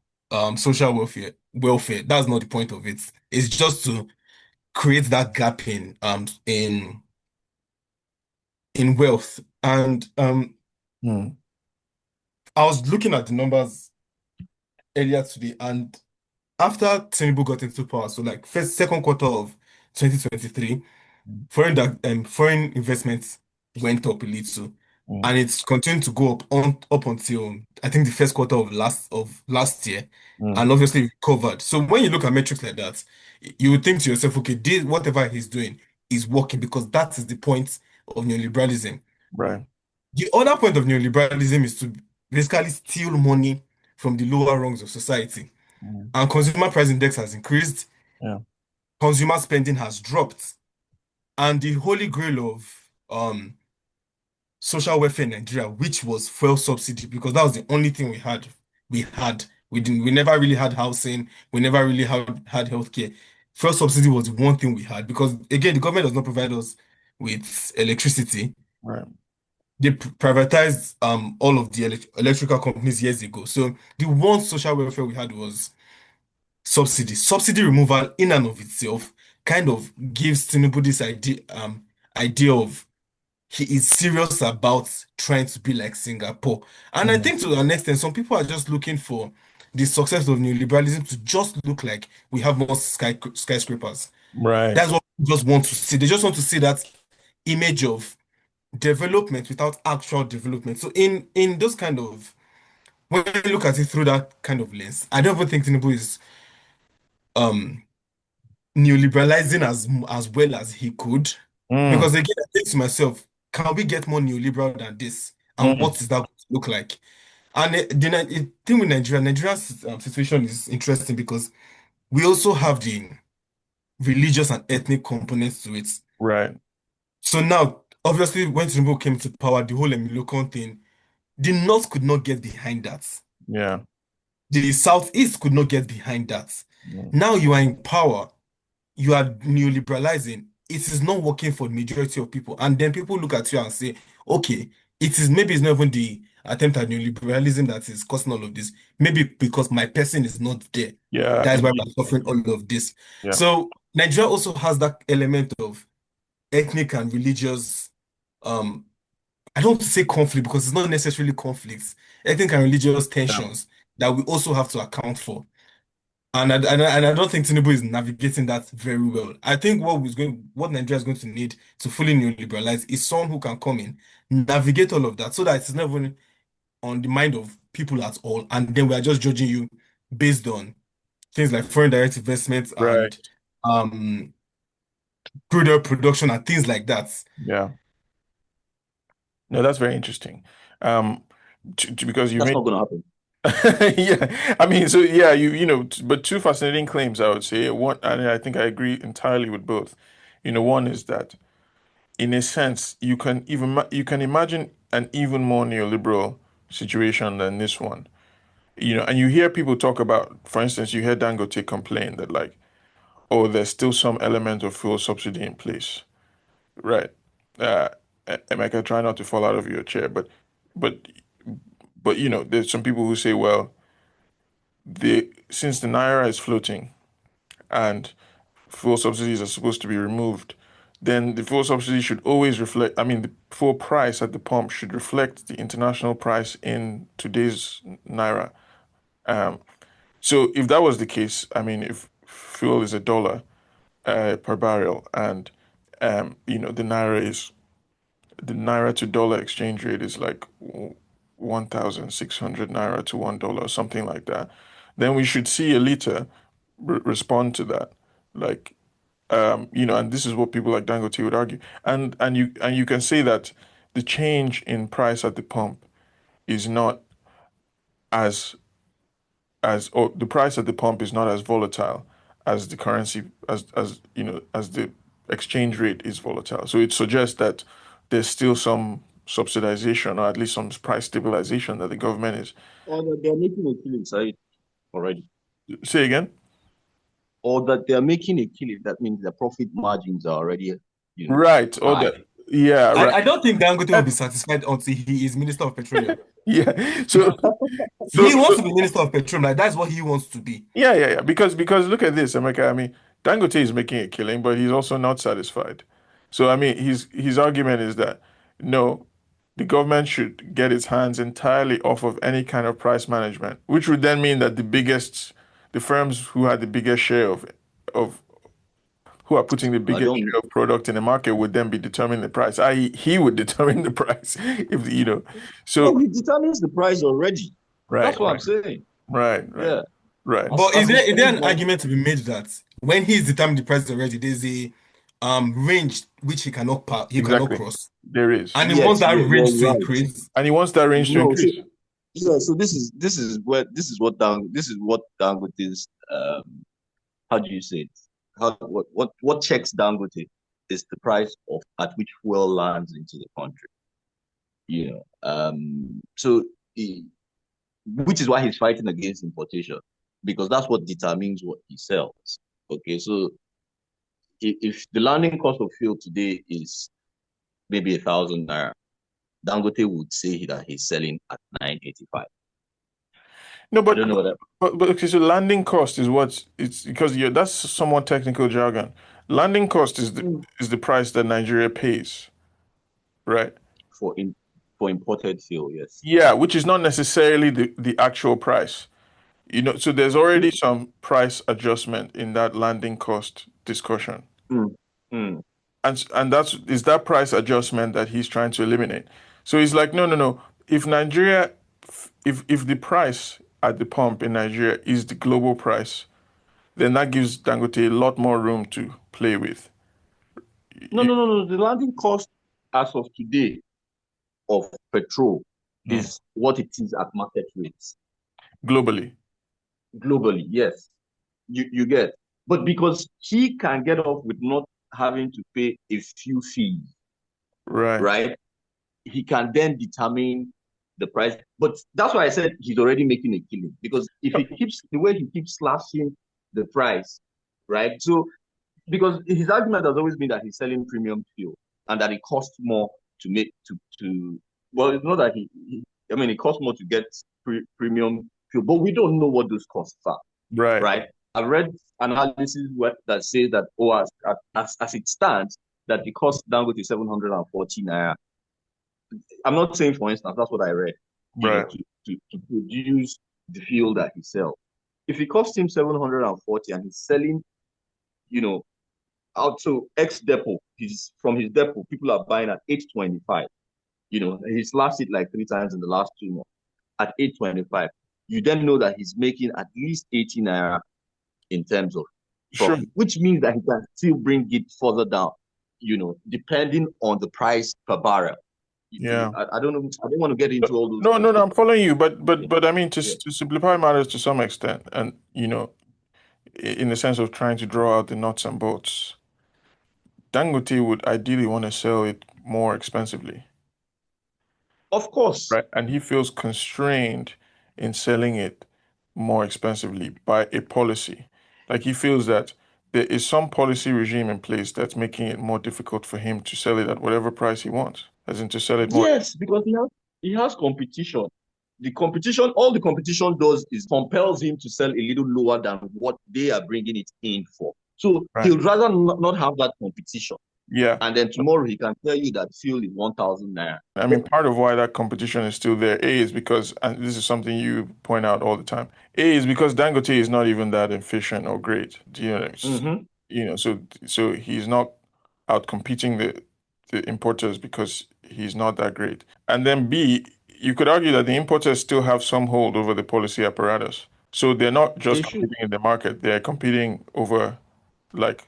social welfare. Welfare. That's not the point of it. It's just to create that gap in wealth. And mm, I was looking at the numbers earlier today, and after Tinubu got into power, so like first second quarter of 2023, foreign investments went up a little, mm, and it's continued to go up until I think the first quarter of last year, mm. and obviously recovered. So when you look at metrics like that, you would think to yourself, okay, whatever he's doing is working because that is the point of neoliberalism. Right. The other point of neoliberalism is to basically steal money from the lower rungs of society. Mm, And consumer price index has increased, yeah. consumer spending has dropped, and the holy grail of social welfare in Nigeria, which was fuel subsidy, because that was the only thing we had. We never really had housing, we never really had healthcare. Fuel subsidy was the one thing we had because again, the government does not provide us with electricity. Right. They privatized all of the electrical companies years ago. So the one social welfare we had was subsidy. Subsidy removal in and of itself kind of gives Tinubu this idea of he is serious about trying to be like Singapore. And I Mm, think to an extent, some people are just looking for the success of neoliberalism to just look like we have more skyscrapers. right. That's what people just want to see. They just want to see that image of development without actual development. So in those kind of when you look at it through that kind of lens, I don't even think Tinubu is um neoliberalizing as well as he could. Mm, Because again, I think to myself, can we get more neoliberal than this? And mm, what is that going to look like? And the thing with Nigeria's situation is interesting because we also have the religious and ethnic components to it. right. So now, obviously, when Tinubu came to power, the whole Emilokon thing, the North could not get behind that. Yeah. The Southeast could not get behind that. Mm, Now you are in power, you are neoliberalizing, it is not working for the majority of people. And then people look at you and say, okay, it is maybe it's not even the attempt at neoliberalism that is causing all of this. Maybe because my person is not there. yeah. That is why Indeed. we're suffering all of this. Yeah. So Nigeria also has that element of ethnic and religious, um, I don't want to say conflict because it's not necessarily conflicts, ethnic and religious Yeah. tensions that we also have to account for. And I don't think Tinubu is navigating that very well. I think what Nigeria is going to need to fully neoliberalize is someone who can come in, navigate all of that, so that it's not even on the mind of people at all, and then we are just judging you based on things like foreign direct investments Right. and um crude oil production and things like that. Yeah. No, that's very interesting. Um, because you That's made not going to happen. yeah. I mean, so yeah, but two fascinating claims I would say. One, and I think I agree entirely with both. One is that in a sense, you can imagine an even more neoliberal situation than this one. And you hear people talk about, for instance, you hear Dangote complain that like, oh, there's still some element of fuel subsidy in place, right? Uh, Emeka, try not to fall out of your chair, but there's some people who say, well, since the naira is floating and fuel subsidies are supposed to be removed, then the fuel subsidy should always reflect, I mean, the fuel price at the pump should reflect the international price in today's naira. Um, so if that was the case, I mean, if fuel is $1 per barrel and the naira to dollar exchange rate is like 1,600 naira to $1 or something like that, then we should see a liter respond to that. Like, and this is what people like Dangote would argue. And you can say that the change in price at the pump is not as or the price at the pump is not as volatile as the currency as the exchange rate is volatile. So it suggests that there's still some subsidization or at least some price stabilization that the government is. Or they're making a killing side already. Say again? or that they're making a killing, that means the profit margins are already, Right. Or high. that. Yeah. Right. I don't think Dangote will be That- satisfied until he is Minister of Petroleum. yeah. So He so wants so to be Minister of Petroleum. Like that's what he wants to be. yeah. Because look at this, America. I mean, Dangote is making a killing, but he's also not satisfied. So I mean, his argument is that no, the government should get its hands entirely off of any kind of price management, which would then mean that the firms who had the biggest share of who are putting the I biggest don't. share of product in the market would then be determining the price. I.e., he would determine the price if No, So he determines the price already. right, That's what I'm saying. right, right, Yeah, right. But as it is there stands an now. argument to be made that when he's determined the price already, there's a range which he cannot Exactly. cross, There is. and he wants Yes, that you're range to right. increase? And he wants that range to No, so increase. yeah, so this is what Dangote's how do you say it? What checks Dangote is the price of at which fuel lands into the country. So which is why he's fighting against importation because that's what determines what he sells. Okay, so if the landing cost of fuel today is maybe 1,000 naira, Dangote would say that he's selling at 985. No, I don't know what but okay, so landing cost is what it's because that's somewhat technical jargon. Landing cost that is the price that Nigeria pays, right? for in for imported fuel. Yes. Yeah, which is not necessarily the actual price. So there's already some price adjustment in that landing cost discussion. Mm, mm. And that's is that price adjustment that he's trying to eliminate. So he's like, no. If Nigeria, if the price at the pump in Nigeria is the global price, then that gives Dangote a lot more room to play with No, no, no, no. The landing cost as of today of petrol Mm. is what it is at market rates globally. globally. Yes, you get, but because he can get off with not having to pay a few fees, Right. right? He can then determine the price. But that's why I said he's already making a killing because if he keeps the way he keeps slashing the price, right? So because his argument has always been that he's selling premium fuel and that it costs more to make to well, it's not that I mean it costs more to get premium fuel, but we don't know what those costs are, Right. right? I've read analysis that says that as it stands, that it costs Dangote 740 naira. I'm not saying, for instance, that's what I read, Right. to produce the fuel that he sells. If it costs him 740 and he's selling, you know, out to X depot, he's from his depot, people are buying at 825. He's slashed it like 3 times in the last 2 months at 825. You then know that he's making at least 80 naira in terms of Sure. profit, which means that he can still bring it further down, depending on the price per barrel. Yeah. I don't know. I don't want to get into all those No, things. I'm following you, but Yeah, I mean yeah. to simplify matters to some extent, and in the sense of trying to draw out the nuts and bolts, Dangote would ideally want to sell it more expensively, Of course. right? And he feels constrained in selling it more expensively by a policy. Like he feels that there is some policy regime in place that's making it more difficult for him to sell it at whatever price he wants, as in to sell it more. Yes, because he has competition. All the competition does is compels him to sell a little lower than what they are bringing it in for. So he Right. would rather not have that competition. Yeah. And then tomorrow he can tell you that fuel is 1,000 naira. I mean, part of why that competition is still there, A, is because, and this is something you point out all the time, A, is because Dangote is not even that efficient or great. Do you know what I mean? Mm-hmm. So he's not out competing the importers because he's not that great. And then B, you could argue that the importers still have some hold over the policy apparatus. So they're not They just should. competing in the market, they're competing over like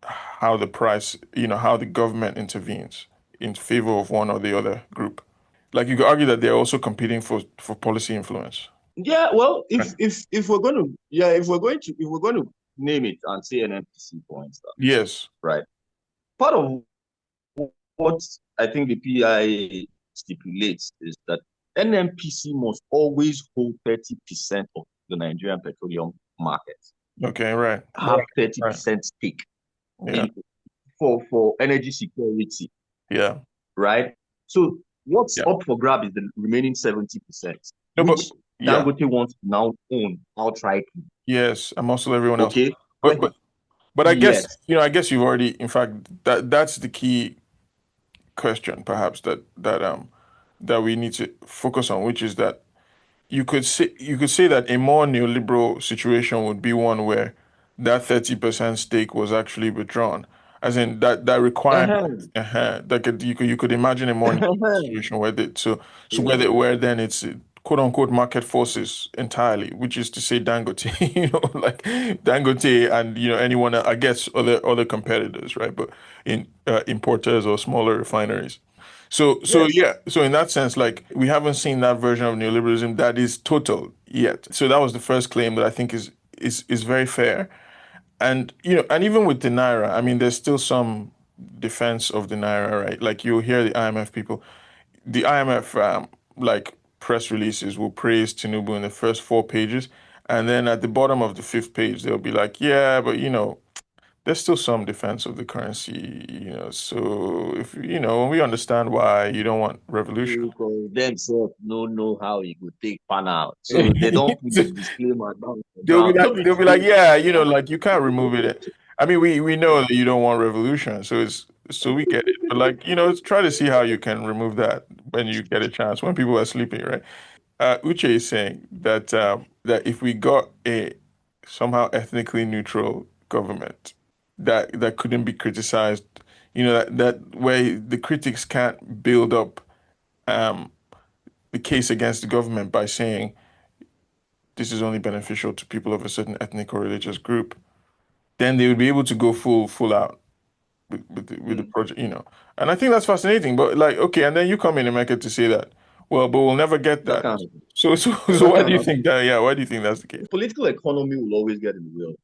how the price, how the government intervenes in favor of one or the other group. Like you could argue that they're also competing for policy influence. Yeah, well, Right. if we're going to name it and say an NPC, for instance, Yes, right? Part of what I think the PIA stipulates is that NMPC must always hold 30% of the Nigerian petroleum market. Okay, right. have Right. 30% stake Yeah. in for energy security, Yeah. right? So what's Yeah. up for grab is the remaining 70%, No, but which yeah. Dangote wants to now own outright. Yes, and also everyone else. Okay. But But but but I guess, yes. I guess you've already, in fact, that's the key question perhaps that we need to focus on, which is that you could say that a more neoliberal situation would be one where that 30% stake was actually withdrawn, as in that requirement. Uh-huh. That you could imagine a more neoliberal situation where Yeah. where then it's quote unquote market forces entirely, which is to say Dangote, like Dangote and anyone, I guess other competitors, right? But in importers or smaller refineries. So Yes. yeah, so in that sense, like we haven't seen that version of neoliberalism that is total yet. So that was the first claim that I think is very fair. And and even with the naira, I mean, there's still some defense of the naira, right? Like you'll hear the IMF people, the IMF like press releases will praise Tinubu in the first 4 pages, and then at the bottom of the fifth page, they'll be like, yeah, but there's still some defense of the currency. So if when we understand why you don't want revolution. Because themselves no know how it would take pan out. So they don't put the disclaimer down for They'll be ground. like, No be they'll be like, today. yeah, like you can't remove it. I mean, we know that you don't want revolution, so we get it. But like, try to see how you can remove that when you get a chance, when people are sleeping, right? Uche is saying that if we got a somehow ethnically neutral government that couldn't be criticized, that where the critics can't build up um, the case against the government by saying this is only beneficial to people of a certain ethnic or religious group, then they would be able to go full out with the Mm, project. And I think that's fascinating. But like, okay, and then you come in America to say that, well, but we'll never get that that. can't happen. So That why do can't you happen. think that? Yeah, why do you think that's the case? The political economy will always get in the way of,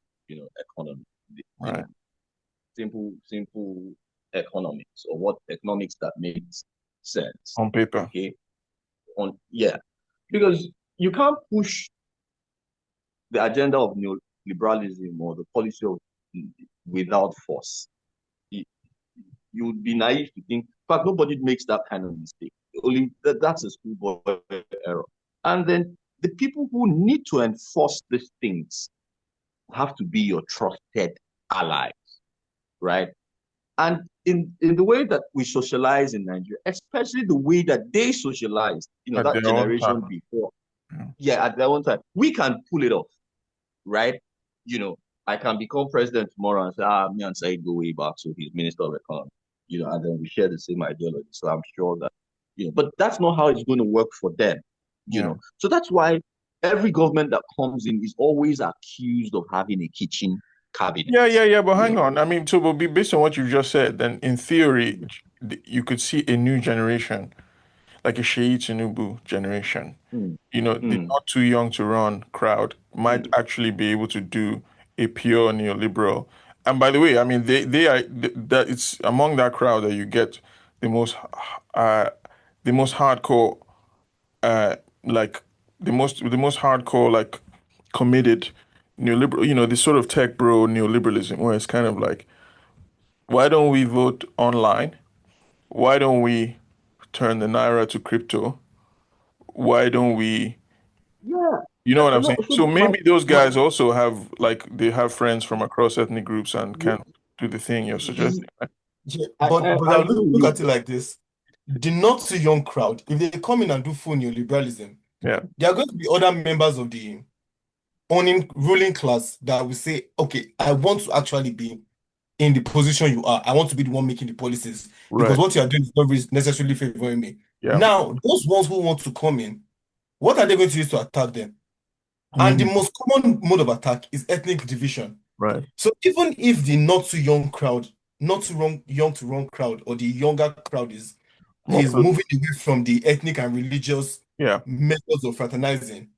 economy. You Right. know, simple economics or what economics that makes sense. On paper. Okay. Yeah. Because you can't push the agenda of neoliberalism or the policy of without force. You, you would be naive to think, in fact, nobody makes that kind of mistake. Only that's a schoolboy error. And then the people who need to enforce these things have to be your trusted allies, right? And in the way that we socialize in Nigeria, especially the way that they socialized, At that their own generation time. before, Yeah. yeah, at their own time, we can pull it off, right? You know, I can become president tomorrow and say, me and Said go way back, so he's minister of economy, and then we share the same ideology. So I'm sure that, but that's not how it's going to work for them, Yeah. So that's why every government that comes in is always accused of having a kitchen cabinet, Yeah, yeah, yeah. But you hang know. on. I mean, so but based on what you just said, then in theory, you could see a new generation, like a Sheyi Tinubu generation. Mm, The mm, not too young to run crowd might mm, actually be able to do a pure neoliberal. And by the way, I mean they are that it's among that crowd that you get the most uh the most hardcore like the most hardcore like committed neoliberal, this sort of tech bro neoliberalism where it's kind of like, why don't we vote online? Why don't we turn the naira to crypto? Why don't we yeah. You know what I'm No, saying? so So maybe those my guys also have like they have friends from across ethnic groups and can do the thing you're suggesting, right? Yeah, I, I, but I I'll agree with look you. at it like this. The not too young crowd, if they come in and do full neoliberalism, Yeah, there are going to be other members of the owning ruling class that will say, okay, I want to actually be in the position you are. I want to be the one making the policies because right. what you are doing is not necessarily favoring me. Yeah. Now, those ones who want to come in, what are they going to use to attack them? And the Mm, most common mode of attack is ethnic division. right. So even if the not too young crowd, not too young to run crowd, or the younger crowd More is close. moving away from the ethnic and religious Yeah, methods of fraternizing,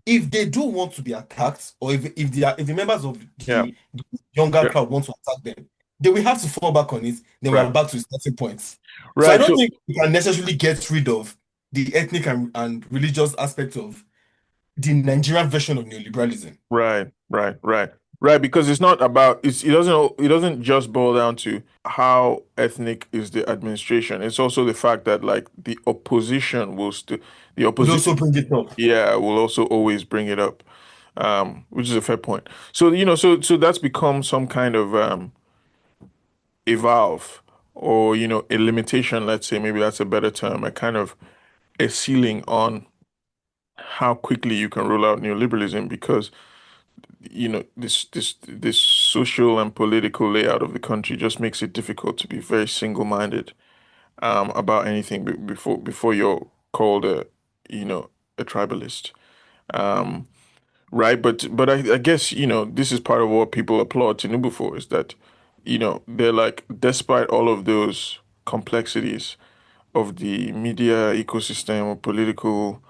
if they do want to be attacked, or if the members of yeah, the younger yeah. crowd want to attack them, they will have to fall back on it. Then we Right. are back to starting points. So I Right. don't So think we can necessarily get rid of the ethnic and religious aspect of the Nigerian version of neoliberalism. right, right, right. Right, because it's not about it doesn't just boil down to how ethnic is the administration. It's also the fact that like the opposition will still the Would opposition also bring it up. yeah will also always bring it up. Which is a fair point. So so that's become some kind of evolve or a limitation, let's say, maybe that's a better term, a kind of a ceiling on how quickly you can roll out neoliberalism because this social and political layout of the country just makes it difficult to be very single-minded about anything before you're called a tribalist. Um, right, but I guess this is part of what people applaud Tinubu for is that they're like, despite all of those complexities of the media ecosystem or political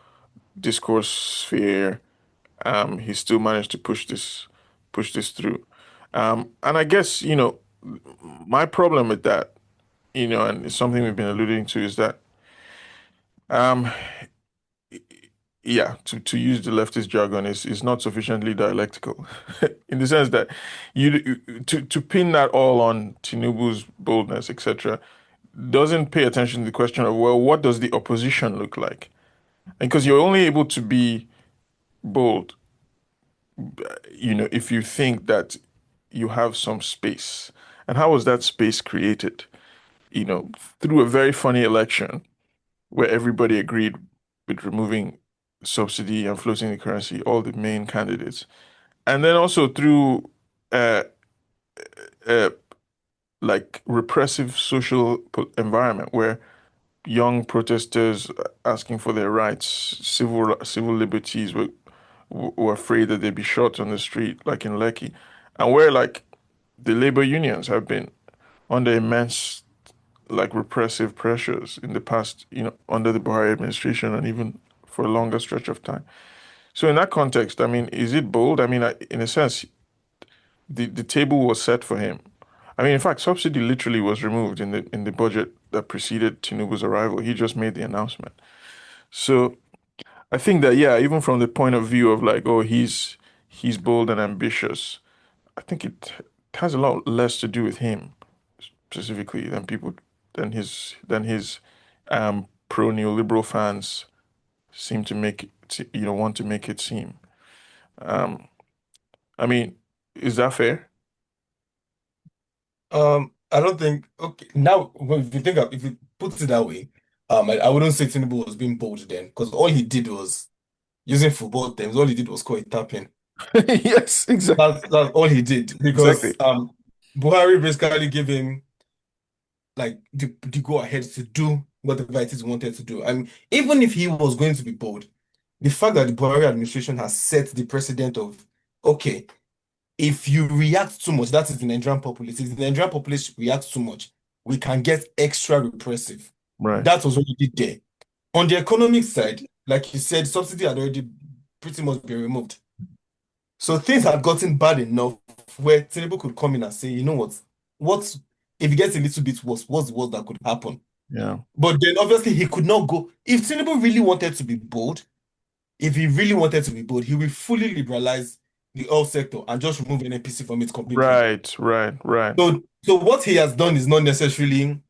discourse sphere, he still managed to push this through. And I guess, my problem with that, and it's something we've been alluding to, is that, um, yeah, to use the leftist jargon is not sufficiently dialectical, in the sense that to pin that all on Tinubu's boldness, etc., doesn't pay attention to the question of, well, what does the opposition look like? Because you're only able to be bold, if you think that you have some space. And how was that space created? Through a very funny election where everybody agreed with removing subsidy and floating the currency, all the main candidates. And then also through uh, uh, like repressive social environment where young protesters asking for their rights, civil liberties were afraid that they'd be shot on the street, like in Lekki, and where like the labor unions have been under immense like repressive pressures in the past, under the Buhari administration and even for a longer stretch of time. So in that context, I mean, is it bold? I mean, in a sense, the table was set for him. I mean, in fact, subsidy literally was removed in the budget that preceded Tinubu's arrival. He just made the announcement. So I think that yeah, even from the point of view of like, oh, he's bold and ambitious, I think it has a lot less to do with him specifically than his pro neoliberal fans seem to make it, want to make it seem. Um, I mean, is that fair? I don't think. Okay, now if you think of, if you put it that way, I wouldn't say Tinubu was being bold then, because all he did was using football terms. All he did was call it tapping. Yes, exactly. That's all he did because Exactly. Buhari basically gave him like the go ahead to do whatever it is he wanted to do. I mean, even if he was going to be bold, the fact that the Buhari administration has set the precedent of okay, if you react too much, that is the Nigerian populace. If the Nigerian populace reacts too much, we can get extra repressive. Right. That was already there. On the economic side, like you said, subsidy had already pretty much been removed. So things had gotten bad enough where Tinubu could come in and say, you know what? What if it gets a little bit worse? What's the worst that could happen? Yeah. But then obviously he could not go. If Tinubu really wanted to be bold, if he really wanted to be bold, he will fully liberalize the oil sector and just remove NNPC from it completely. Right. Right. Right. So what he has done is not necessarily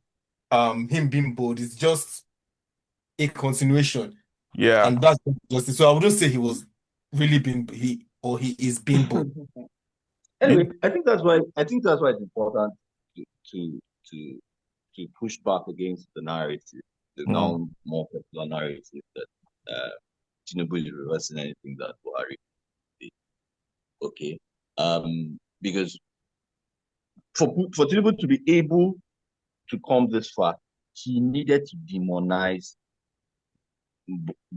him being bold, it's just a continuation. Yeah. And that's justice. So I wouldn't say he was really being he is being bold. Yeah. Anyway, I think that's why it's important to to to, to push back against the narrative, the Mm. now more popular narrative that Tinubu is reversing anything that Buhari did. Okay, because for Tinubu to be able to come this far, he needed to demonize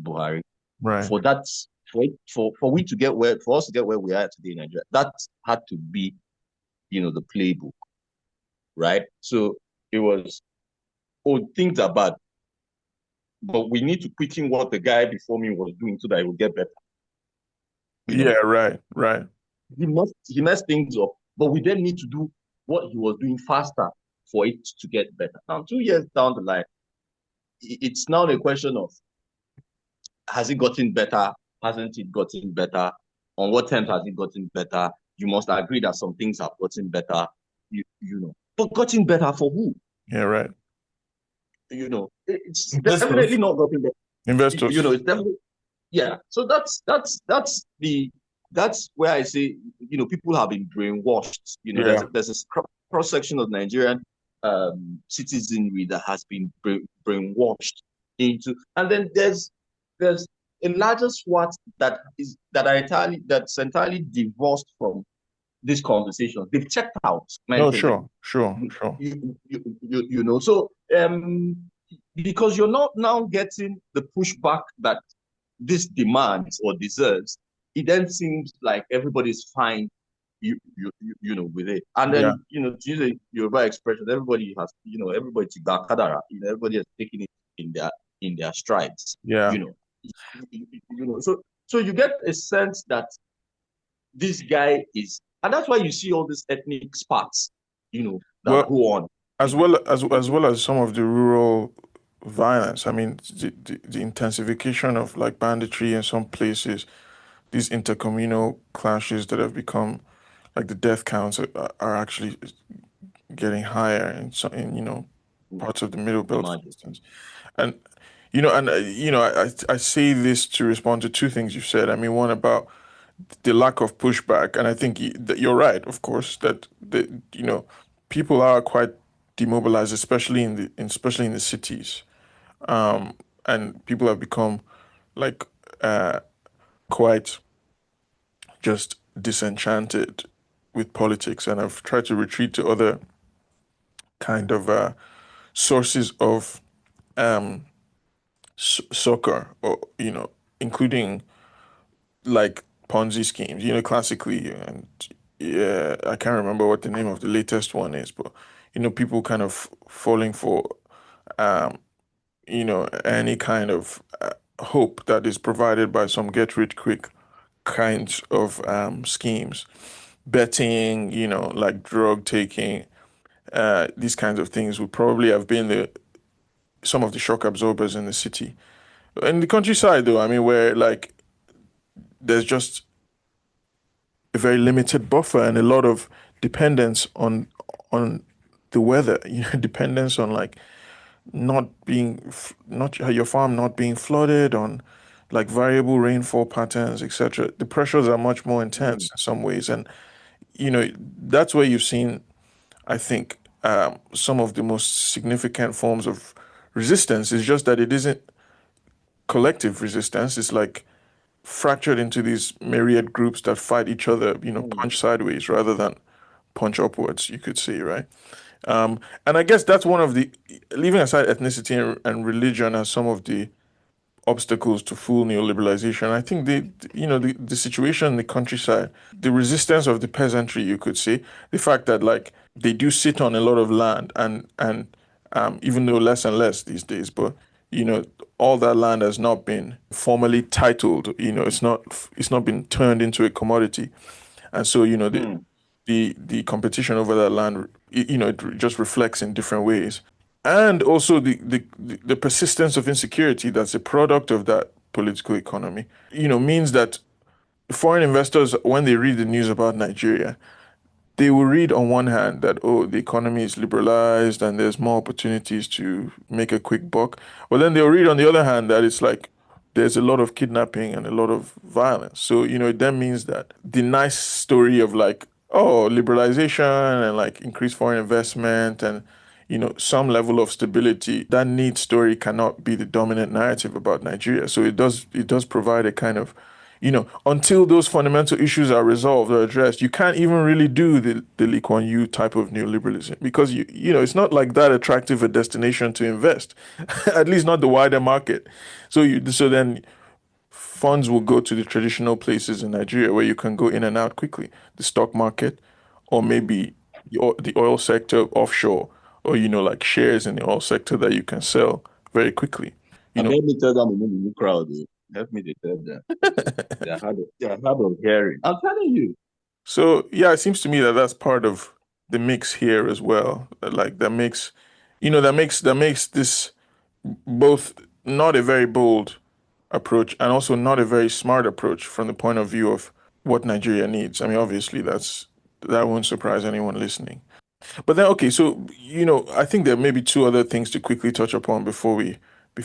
Buhari. Right. For that, for we to get where for us to get where we are today in Nigeria, that had to be the playbook, right? So it was, oh, things are bad, but we need to quicken what the guy before me was doing so that it will get better. You Yeah. know, Right. Right. he messed things up, but we then need to do what he was doing faster for it to get better. Now, 2 years down the line, it's now a question of, has it gotten better? Hasn't it gotten better? On what terms has it gotten better? you must agree that some things have gotten better, you know. But gotten better for who? Yeah, right. It's definitely Investors. not gotten better. Investors. It's definitely yeah. So that's where I say, people have been brainwashed. Yeah. There's a cross section of Nigerian citizenry that has been brainwashed into, and then there's a larger swath that's entirely divorced from this conversation. They've checked out No, mentally. sure, sure, sure. So because you're not now getting the pushback that this demands or deserves, it then seems like everybody's fine, with it. And Yeah, then, to use a Yoruba expression, everybody to Kadara, everybody has taken it in their strides, yeah. you know. So you get a sense that this guy is, and that's why you see all these ethnic sparks, that Well, go on. as well as some of the rural violence. I mean, the intensification of like banditry in some places, these intercommunal clashes that have become like the death counts are actually getting higher in some parts of the middle belt, for Imagine. instance. And I say this to respond to two things you've said. I mean, one about the lack of pushback, and I think that you're right, of course, that people are quite demobilized, especially in the cities, and people have become like quite just disenchanted with politics, and have tried to retreat to other kind of sources of um, succor, or including like Ponzi schemes, classically. And yeah, I can't remember what the name of the latest one is, but people kind of falling for um, any kind of hope that is provided by some get rich quick kinds of schemes, betting, like drug taking, these kinds of things would probably have been the some of the shock absorbers in the city. In the countryside, though, I mean, where like there's just a very limited buffer and a lot of dependence on the weather, dependence on like not your farm not being flooded, on like variable rainfall patterns, etc. The pressures are much more intense Mm, in some ways, and that's where you've seen, I think, some of the most significant forms of resistance. Is just that it isn't collective resistance. It's like fractured into these myriad groups that fight each other, mm, punch sideways rather than punch upwards, you could say, right? And I guess that's one of the, leaving aside ethnicity and religion as some of the obstacles to full neoliberalization. I think the situation in the countryside, the resistance of the peasantry, you could say, the fact that like they do sit on a lot of land, and even though less and less these days, but you know all that land has not been formally titled. It's not been turned into a commodity, and so mm. the competition over that land, it just reflects in different ways. And also the persistence of insecurity that's a product of that political economy, means that foreign investors, when they read the news about Nigeria, they will read on one hand that, oh, the economy is liberalized and there's more opportunities to make a quick buck. But then they'll read on the other hand that it's like there's a lot of kidnapping and a lot of violence. So, it then means that the nice story of like, oh, liberalization and like increased foreign investment and some level of stability, that neat story cannot be the dominant narrative about Nigeria. So it does provide a kind of, until those fundamental issues are resolved or addressed, you can't even really do the Lee Kwan Yew type of neoliberalism, because it's not like that attractive a destination to invest, at least not the wider market. So then funds will go to the traditional places in Nigeria where you can go in and out quickly, the stock market, or maybe the oil sector offshore, or like shares in the oil sector that you can sell very quickly. You And know, let me tell them in the new crowd, though. Help me to tell them. They're hard of hearing. I'm telling you. So yeah, it seems to me that that's part of the mix here as well. Like that makes this both not a very bold approach and also not a very smart approach from the point of view of what Nigeria needs. I mean, obviously that won't surprise anyone listening. But then, okay, so I think there may be two other things to quickly touch upon before we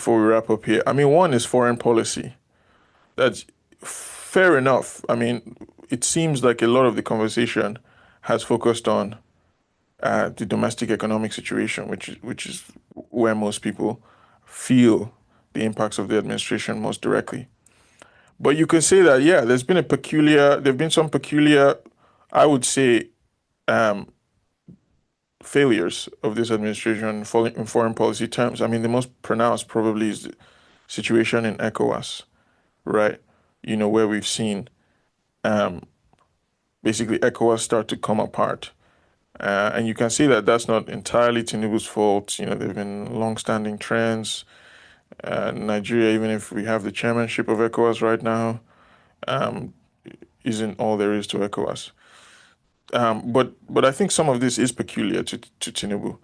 wrap up here. I mean, one is foreign policy. That's fair enough. I mean, it seems like a lot of the conversation has focused on the domestic economic situation, which is where most people feel the impacts of the administration most directly. But you can say that, yeah, there've been some peculiar, I would say, um, failures of this administration in foreign policy terms. I mean, the most pronounced probably is the situation in ECOWAS, right? Where we've seen um, basically ECOWAS start to come apart. And you can see that that's not entirely Tinubu's fault. There have been long-standing trends. Nigeria, even if we have the chairmanship of ECOWAS right now, um, isn't all there is to ECOWAS. But I think some of this is peculiar to Tinubu.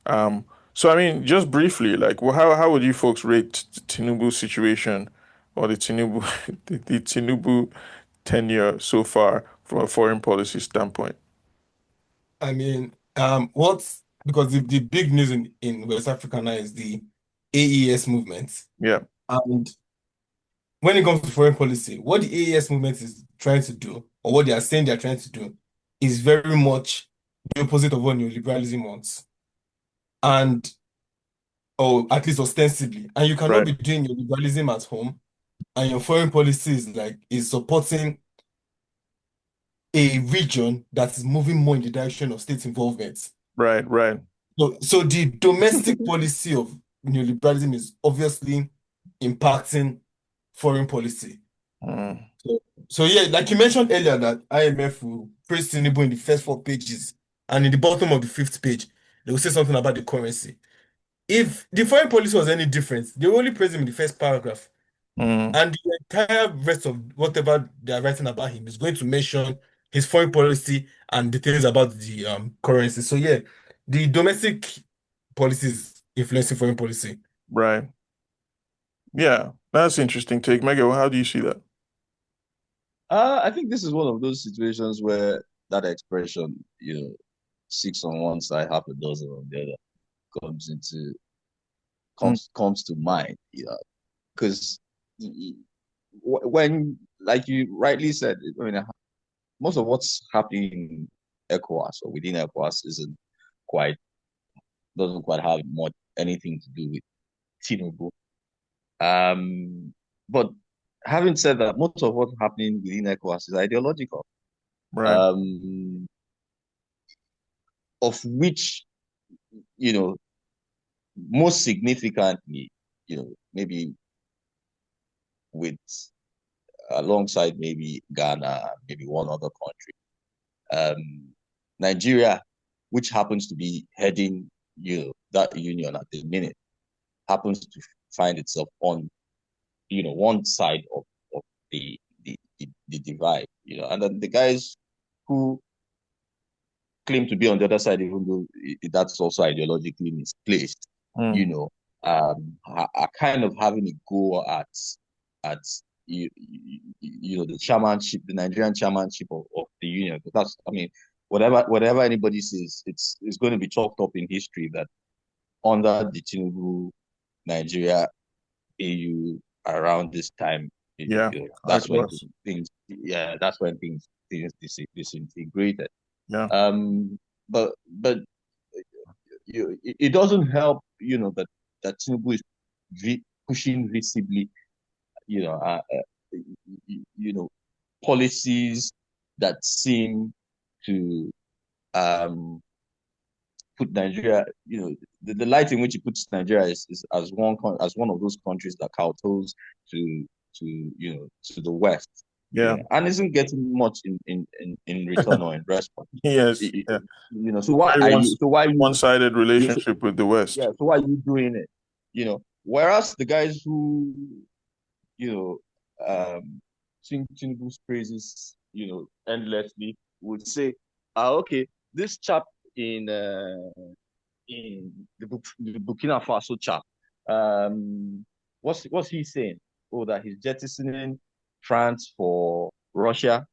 Um, so I mean, just briefly, like, well, how would you folks rate Tinubu's situation or the Tinubu the Tinubu tenure so far from a foreign policy standpoint? I mean, what's because the big news in West Africa now is the AES movement. Yeah, And when it comes to foreign policy, what the AES movement is trying to do, or what they are saying they're trying to do, is very much the opposite of what neoliberalism wants. And or at least ostensibly. And you cannot right, be doing your liberalism at home and your foreign policy is supporting a region that is moving more in the direction of state involvement. right, right. So the domestic policy of neoliberalism is obviously impacting foreign policy. Mm, So, so yeah, like you mentioned earlier, that IMF will praise Tinubu in the first four pages, and in the bottom of the fifth page, they will say something about the currency. If the foreign policy was any different, they will only praise him in the first paragraph. mm, And the entire rest of whatever they are writing about him is going to mention his foreign policy and the things about the currency. So yeah, the domestic policy is influencing foreign policy. right. Yeah, that's interesting take. Mega, how do you see that? I think this is one of those situations where that expression, six on one side, half a dozen on the other, comes into Mm, comes to mind, because when, like you rightly said, I mean, most of what's happening in ECOWAS or within ECOWAS quite doesn't quite have much anything to do with Tinubu. Um, but having said that, most of what's happening within ECOWAS is ideological. right, Um, of which, you know, most significantly, maybe with alongside maybe Ghana, maybe one other country, Nigeria, which happens to be heading, that union at the minute, happens to find itself on, one side of the divide, and then the guys who claim to be on the other side, even though that's also ideologically misplaced, you mm, know, are kind of having a go at the chairmanship, the Nigerian chairmanship of the union. But that's, I mean, whatever anybody says, it's going to be chalked up in history that under the Tinubu Nigeria AU around this time, yeah, that's when ECOWAS, things disintegrated. yeah, But it doesn't help, that Tinubu is pushing visibly, you know, uh, uh, you know, policies that seem to um, put Nigeria, the light in which he puts Nigeria is as as one of those countries that kowtows to the West, yeah. and isn't getting much in return or in response. Yes, It- yeah. it- so why Very are you? So why are you? one-sided You relationship with the West. Yeah. So why are you doing it? Whereas the guys who you know sing Tinubu's praises, endlessly would say, okay, this chap in the Burkina Faso chap. What's he saying? Oh, that he's jettisoning France for Russia.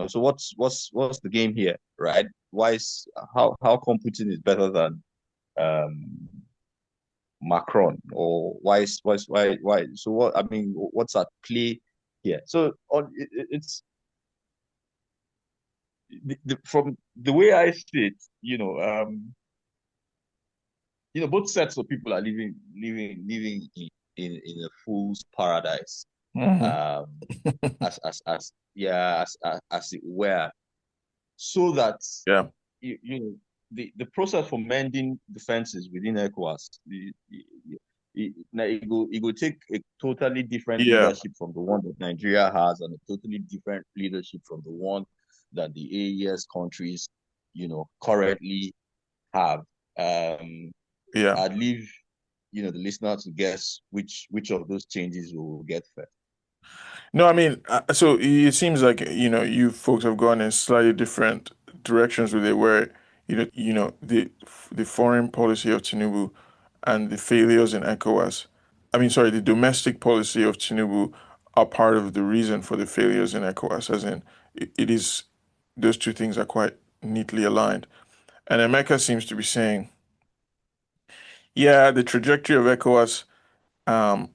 So what's the game here, right? Why is how come Putin is better than um Macron, or why? So what? I mean, what's at play here? So it's from the way I see it, both sets of people are living in a fool's paradise, Hmm. um, as yeah, as it were, so that Yeah. you know the process for mending the fences within ECOWAS, it will take a totally different Yeah. leadership from the one that Nigeria has, and a totally different leadership from the one that the AES countries, currently have. Um, Yeah. I'd leave, the listener to guess which of those changes will get first. No, I mean, so it seems like, you folks have gone in slightly different directions with it, where, the foreign policy of Tinubu and the failures in ECOWAS, I mean, sorry, the domestic policy of Tinubu are part of the reason for the failures in ECOWAS, as in, it is, those two things are quite neatly aligned. And Emeka seems to be saying, yeah, the trajectory of ECOWAS, um,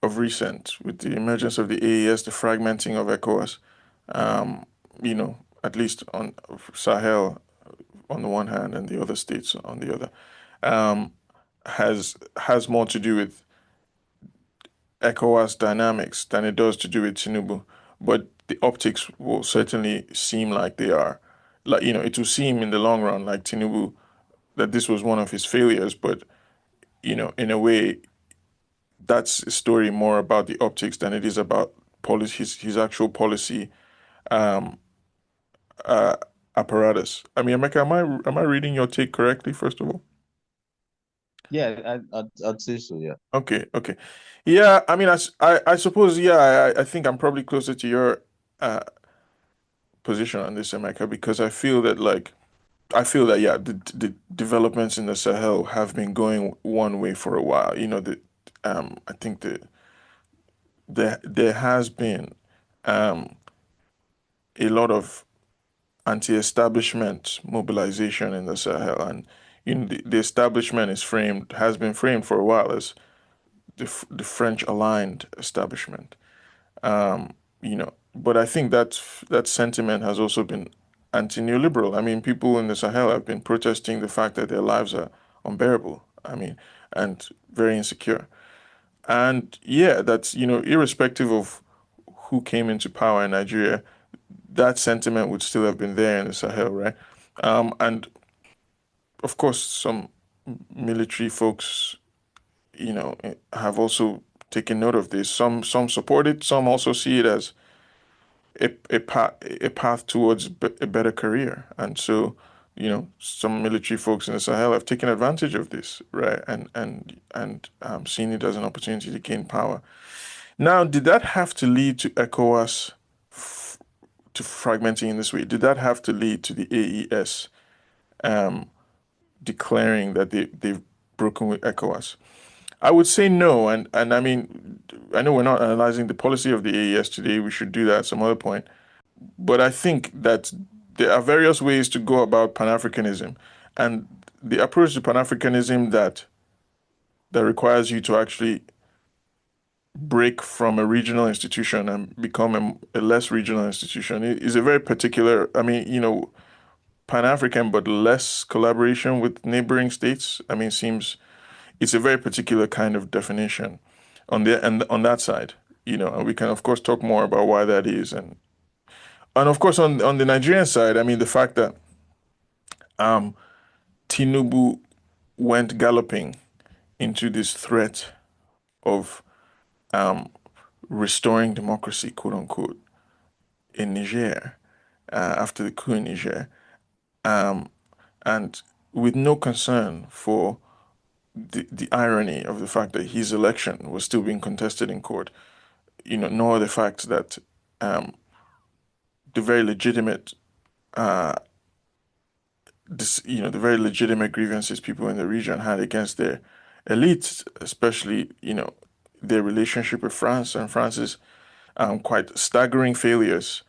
of recent, with the emergence of the AES, the fragmenting of ECOWAS, um, at least on Sahel on the one hand and the other states on the other, um, has more to do with ECOWAS dynamics than it does to do with Tinubu. But the optics will certainly seem like they are, like, it will seem in the long run like Tinubu, that this was one of his failures. But, in a way, that's a story more about the optics than it is about policy, his actual policy, um, uh, apparatus. I mean, Emeka, am I reading your take correctly, first of all? Yeah, I'd say so. Yeah. Okay, okay. Yeah, I mean, I suppose, yeah, I think I'm probably closer to your uh, position on this, Emeka, because I feel that, yeah, the developments in the Sahel have been going one way for a while. I think there has been um, a lot of anti-establishment mobilization in the Sahel, and the establishment has been framed for a while as the French aligned establishment. But I think that sentiment has also been anti-neoliberal. I mean, people in the Sahel have been protesting the fact that their lives are unbearable. I mean, and very insecure. And yeah, that's, irrespective of who came into power in Nigeria, that sentiment would still have been there in the Sahel, right? And of course, some military folks, have also taken note of this. Some support it. Some also see it as a path towards a better career. And so, some military folks in the Sahel have taken advantage of this, right? And seen it as an opportunity to gain power. Now, did that have to lead to ECOWAS to fragmenting in this way? Did that have to lead to the AES declaring that they've broken with ECOWAS? I would say no, and I mean, I know we're not analyzing the policy of the AES today. We should do that at some other point. But I think that there are various ways to go about Pan-Africanism, and the approach to Pan-Africanism that requires you to actually break from a regional institution and become a less regional institution is a very particular. I mean, Pan-African, but less collaboration with neighboring states. I mean, seems it's a very particular kind of definition and on that side, and we can of course talk more about why that is, and of course on the Nigerian side, I mean the fact that um Tinubu went galloping into this threat of um restoring democracy, quote unquote, in Niger after the coup in Niger, um and with no concern for the irony of the fact that his election was still being contested in court, nor the fact that um, the very legitimate, uh, the very legitimate grievances people in the region had against their elites, especially, their relationship with France and France's quite staggering failures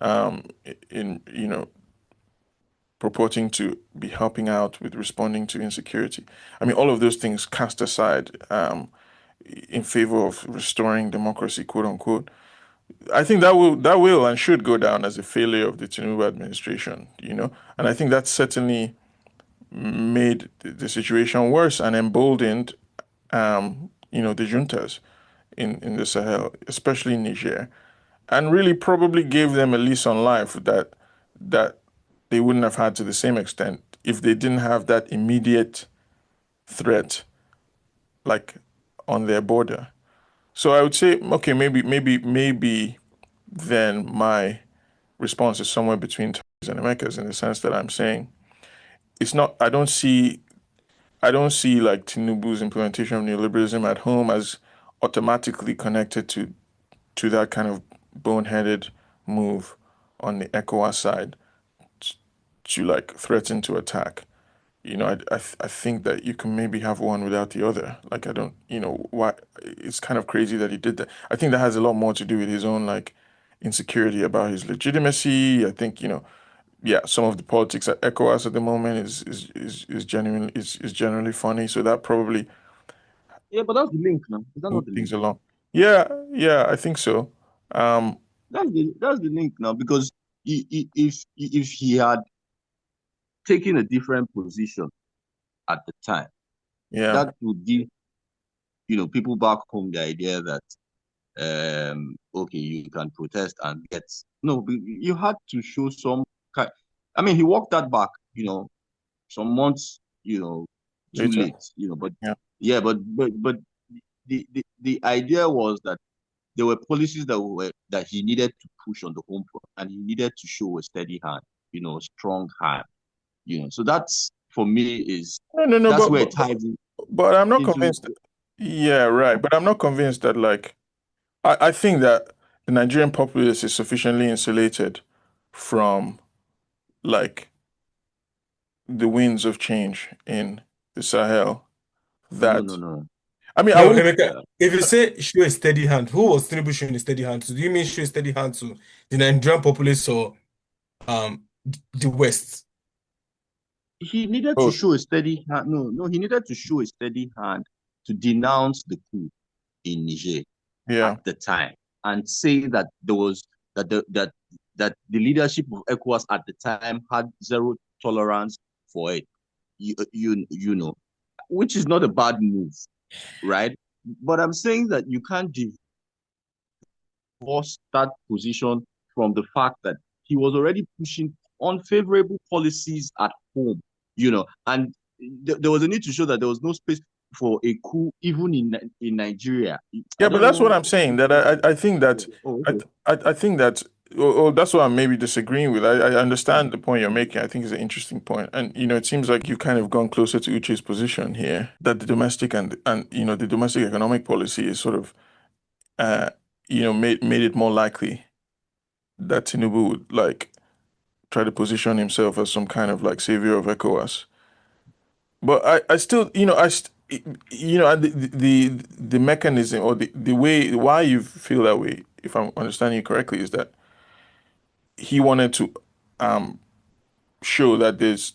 um, in purporting to be helping out with responding to insecurity. I mean, all of those things cast aside in favor of restoring democracy, quote unquote. I think that will and should go down as a failure of the Tinubu administration, and I think that certainly made the situation worse and emboldened, the juntas in the Sahel, especially in Niger, and really probably gave them a lease on life that they wouldn't have had to the same extent if they didn't have that immediate threat like on their border. So I would say, okay, maybe then my response is somewhere between Tories and Americas in the sense that I'm saying it's not. I don't see like Tinubu's implementation of neoliberalism at home as automatically connected to that kind of boneheaded move on the ECOWAS side to like threaten to attack. I think that you can maybe have one without the other. Like I don't, why it's kind of crazy that he did that. I think that has a lot more to do with his own like insecurity about his legitimacy. I think, yeah, some of the politics at ECOWAS at the moment is genuinely is generally funny. So that probably Yeah, but that's the link now. Is that not moved the things link? along. Yeah, yeah, I think so. Um, That's the link now because if he had taken a different position at the time, yeah. that would give people back home the idea that okay, you can protest and get no, you had to show some kind. I mean, he walked that back, some months, too Later. late, but Yeah. yeah, but the idea was that there were policies that he needed to push on the home front, and he needed to show a steady hand, strong hand, So that's for me is No, no, no, that's but where but it ties but I'm not into. convinced. Yeah, right. But I'm not convinced that like I think that the Nigerian populace is sufficiently insulated from like the winds of change in the Sahel No, no, that no. I mean I No, wouldn't Emeka, Yeah. if you say show a steady hand, who was Tinubu showing a steady hand to? Do you mean show a steady hand to the Nigerian populace or the West? He needed to both. show a steady hand. No, no, he needed to show a steady hand to denounce the coup in Niger at Yeah. the time and say that there was that the leadership of ECOWAS at the time had zero tolerance for it. Which is not a bad move, right? But I'm saying that you can't divorce that position from the fact that he was already pushing unfavorable policies at home, and there was a need to show that there was no space for a coup even in Nigeria. Yeah, I but don't that's what know. I'm saying. That I think that Oh, I okay. I think that that's what I'm maybe disagreeing with. I understand the point you're making. I think it's an interesting point, and it seems like you've kind of gone closer to Uche's position here that the domestic and the domestic economic policy is sort of uh made it more likely that Tinubu would like try to position himself as some kind of like savior of ECOWAS. But I still, the mechanism or the way why you feel that way, if I'm understanding you correctly, is that he wanted to um show that there's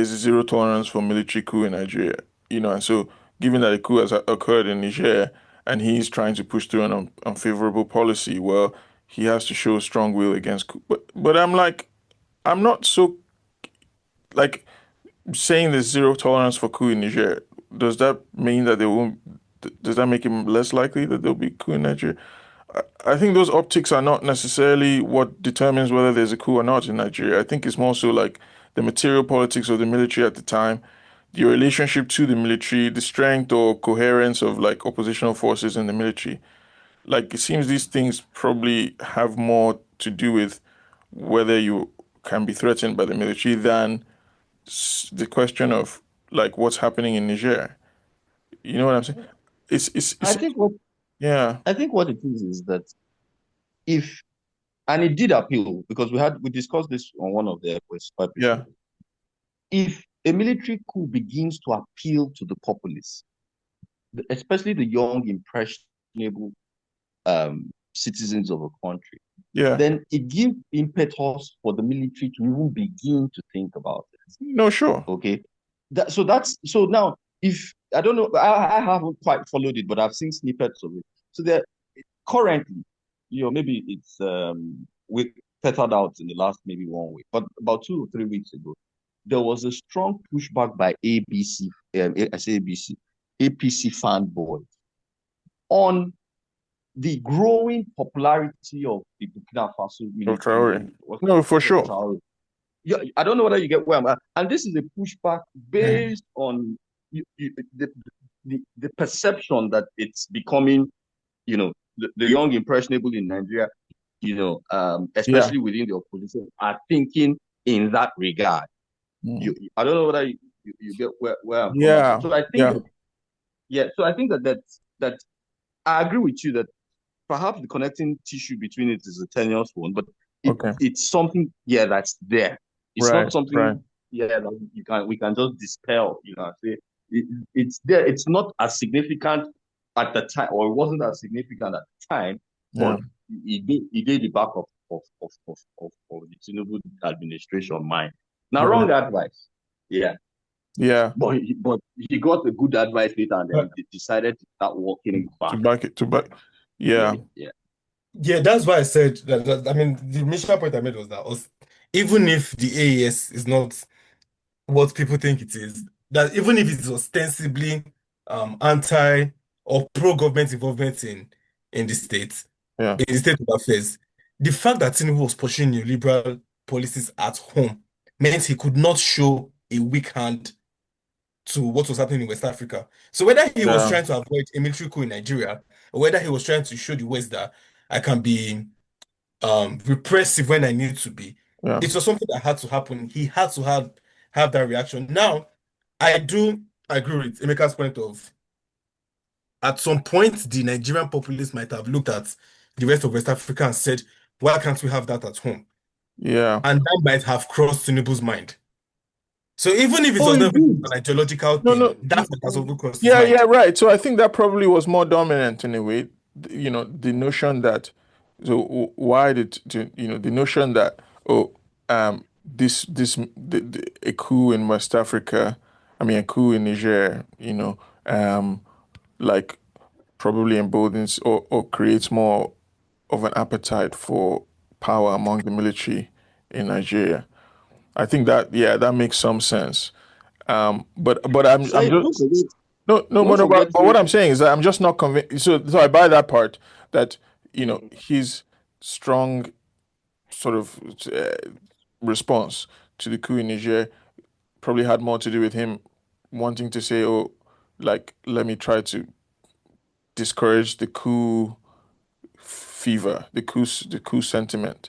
zero tolerance for military coup in Nigeria, and so given that a coup has occurred in Niger and he's trying to push through an unfavorable policy, well, he has to show strong will against coup. But I'm like, I'm not so like saying there's zero tolerance for coup in Niger, does that mean that they won't? Does that make it less likely that there'll be coup in Nigeria? I think those optics are not necessarily what determines whether there's a coup or not in Nigeria. I think it's more so like the material politics of the military at the time, your relationship to the military, the strength or coherence of like oppositional forces in the military. Like it seems these things probably have more to do with whether you can be threatened by the military than the question of like what's happening in Niger. You know what I'm saying? I It's think what yeah, I think what it is that if and it did appeal because we discussed this on one of the yeah, episodes. If a military coup begins to appeal to the populace, especially the young, impressionable citizens of a country, Yeah. then it gives impetus for the military to even begin to think about it. No, sure. Okay. So now if I don't know, I haven't quite followed it, but I've seen snippets of it. So there currently, maybe it's we petered out in the last maybe 1 week, but about 2 or 3 weeks ago, there was a strong pushback by ABC, I say ABC, APC fanboys on the growing popularity of the Burkina Faso Of military. Traore. No, for Yes, sure. Traore. Yeah, I don't know whether you get where I'm at. And this is a pushback Mm. based on the perception that it's becoming, the young impressionable in Nigeria, Yeah. especially within the opposition, are thinking in that regard. Mm. I don't know whether you get where I'm coming from. Yeah. So I think Yeah. that, yeah, so I think that I agree with you that perhaps the connecting tissue between it is a tenuous one, but Okay. it's something, yeah, that's there. It's Right. not Right. something, yeah, that we can just dispel, say it's there. It's not as significant at the time, or it wasn't as significant at the time, but Yeah. it did the back of the Tinubu administration mind. Now, Right. wrong advice, yeah, Yeah. but he got a good advice later, and then he decided to start walking it To back. back it to back. Yeah, Yeah. yeah. Yeah, that's why I said I mean, the initial point I made was that even if the AES is not what people think it is, that even if it's ostensibly anti or pro-government involvement in the state, Yeah. in the state of affairs, the fact that Tinubu was pursuing neoliberal policies at home meant he could not show a weak hand to what was happening in West Africa. So whether he was Yeah. trying to avoid a military coup in Nigeria, or whether he was trying to show the West that I can be repressive when I need to be. Yeah. It was something that had to happen. He had to have that reaction. Now, I do agree with Emeka's point of at some point the Nigerian populace might have looked at the rest of West Africa and said, why can't we have that at home? Yeah. And that might have crossed Tinubu's mind. So even if it Oh, was not indeed. an ideological No, thing, no. that might have also crossed his Yeah, yeah, mind. right. So I think that probably was more dominant in a way. The notion that why did the notion that a coup in West Africa, I mean a coup in Niger, like probably emboldens or creates more of an appetite for power among the military in Nigeria. I think that yeah, that makes some sense. But I'm Say, just don't forget, no, no, don't but forget, what say, I'm saying is that I'm just not convinced. So I buy that part that mhm. his strong sort of response to the coup in Niger probably had more to do with him wanting to say, oh, like let me try to discourage the coup fever, the coup sentiment.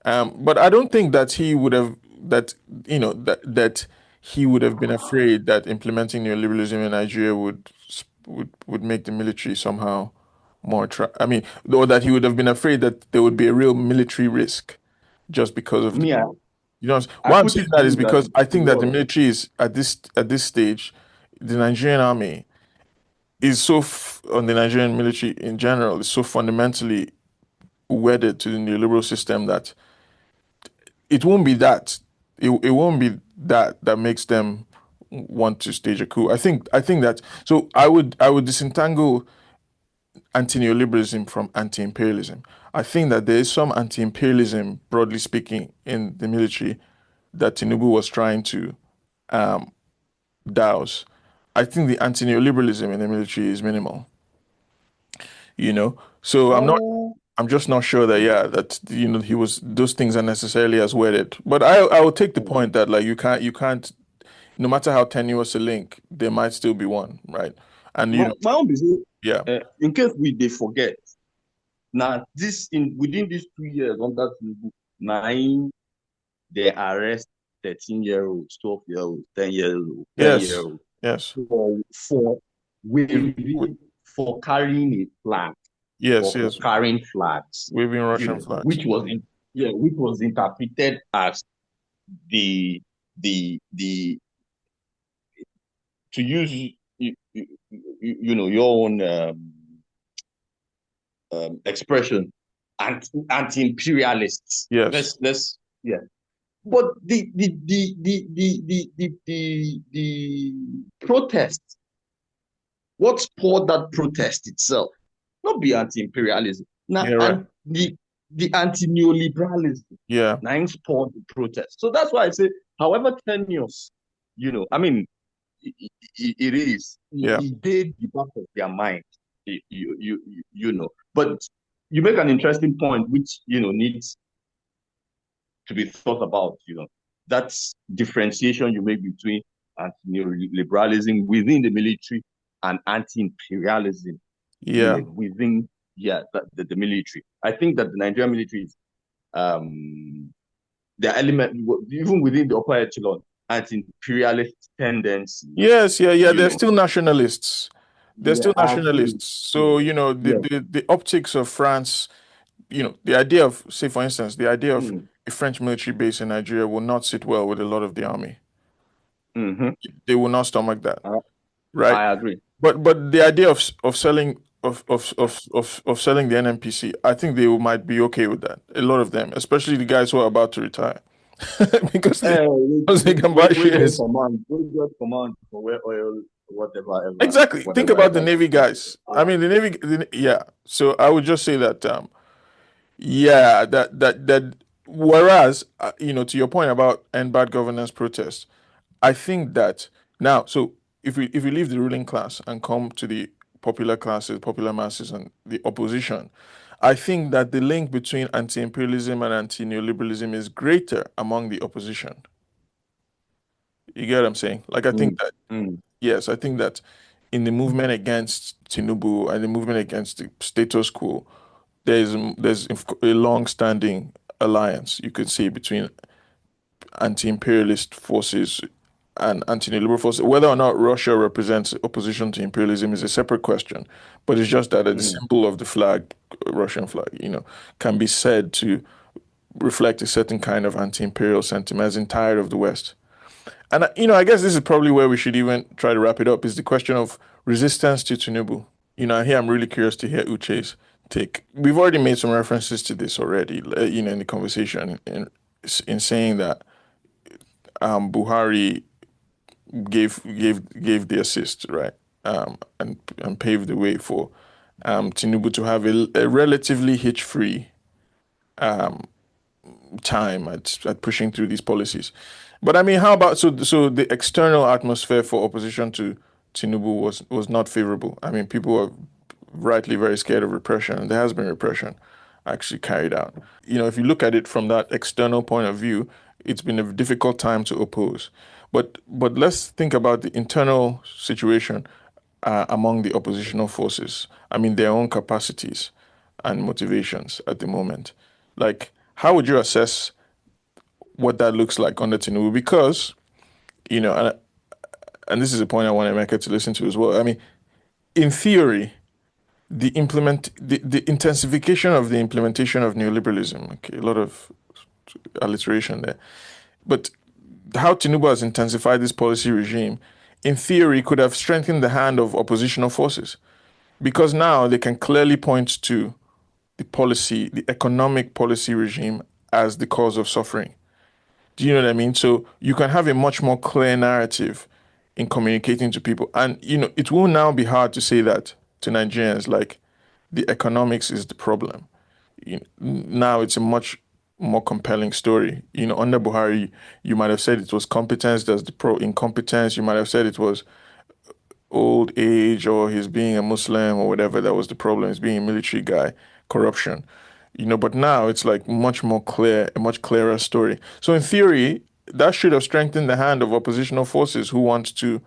But I don't think that he would have that that he would have been afraid that implementing neoliberalism in Nigeria would make the military somehow more I mean, or that he would have been afraid that there would be a real military risk just because of the Me, I why I'm put saying it to that is him that because I it think that the was. military is at this stage, the Nigerian army is on the Nigerian military in general is so fundamentally wedded to the neoliberal system that it won't be that. It won't be that makes them want to stage a coup. I think that so I would disentangle anti-neoliberalism from anti-imperialism. I think that there is some anti-imperialism, broadly speaking, in the military that Tinubu was trying to um, douse. I think the anti-neoliberalism in the military is minimal. So Oh, I'm just not sure that yeah that he was those things are necessarily as wedded. But I will take the point that like you can't no matter how tenuous a link there might still be one, right? And my own business. yeah, In case we they forget, now this in within these 2 years under Tinubu, nine they arrest 13-year-olds, 12-year-olds, 10 years old, 10 year yes, old yes, for We've- we- waving, for carrying a flag, yes, or for yes, carrying flags, waving Russian flags. which was interpreted as the to use your own expression, anti-imperialists. Yes. Let's yeah. But the protest, what spurred that protest itself, not be anti-imperialism, Yeah, now right. and the anti-neoliberalism, Yeah. now spurred the protest. So that's why I say, however tenuous, I mean, it is. Yeah. It did the back of their mind, But you make an interesting point, which needs to be thought about. That's differentiation you make between anti-neoliberalism within the military and anti-imperialism, Yeah. within the military. I think that the Nigerian military is the element even within the upper echelon anti-imperialist tendencies. Yes, yeah, yeah. You They're know, still nationalists. They're yeah, still I agree. nationalists. Yeah, So, yeah. the optics of France, the idea of, say, for instance, the idea of Mm, a French military base in Nigeria will not sit well with a lot of the army. hmm They will not stomach that, I, right? I agree. But the idea of selling of selling the NNPC, I think they might be okay with that. A lot of them, especially the guys who are about to retire, because because they can buy We get shares. command. We get command for where oil, Exactly. Think whatever about the ever. Navy guys. I mean, the Navy, yeah. So I would just say that, yeah, that. Whereas, to your point about end bad governance protests, I think that now, so if we leave the ruling class and come to the popular classes, popular masses, and the opposition, I think that the link between anti-imperialism and anti-neoliberalism is greater among the opposition. You get what I'm saying? Like, I think Mm, that, mm, yes, I think that in the movement against Tinubu and the movement against the status quo, there's a long-standing alliance you could see between anti-imperialist forces and anti-neoliberal forces. Whether or not Russia represents opposition to imperialism is a separate question, but it's just that the mm, symbol of the flag, Russian flag, can be said to reflect a certain kind of anti-imperial sentiment, as in tired of the West. And I guess this is probably where we should even try to wrap it up, is the question of resistance to Tinubu. Here I'm really curious to hear Uche's take. We've already made some references to this already, in the conversation, in saying that Buhari gave the assist, right? And paved the way for Tinubu to have a relatively hitch-free time at pushing through these policies. But I mean, how about, so the external atmosphere for opposition to Tinubu was not favorable. I mean, people were rightly very scared of repression, and there has been repression actually carried out. If you look at it from that external point of view, it's been a difficult time to oppose. But let's think about the internal situation among the oppositional forces. I mean, their own capacities and motivations at the moment. Like, how would you assess what that looks like under Tinubu? Because, and this is a point I want Emeka to listen to as well. I mean, in theory, the intensification of the implementation of neoliberalism, okay, a lot of alliteration there. But how Tinubu has intensified this policy regime, in theory, could have strengthened the hand of oppositional forces because now they can clearly point to the economic policy regime as the cause of suffering. Do you know what I mean? So you can have a much more clear narrative in communicating to people. And, it will now be hard to say that to Nigerians, like the economics is the problem. Now it's a much more compelling story. Under Buhari, you might have said it was competence, there's the pro incompetence. You might have said it was old age or his being a Muslim or whatever that was the problem, his being a military guy, corruption. But now it's like much more clear, a much clearer story. So in theory, that should have strengthened the hand of oppositional forces you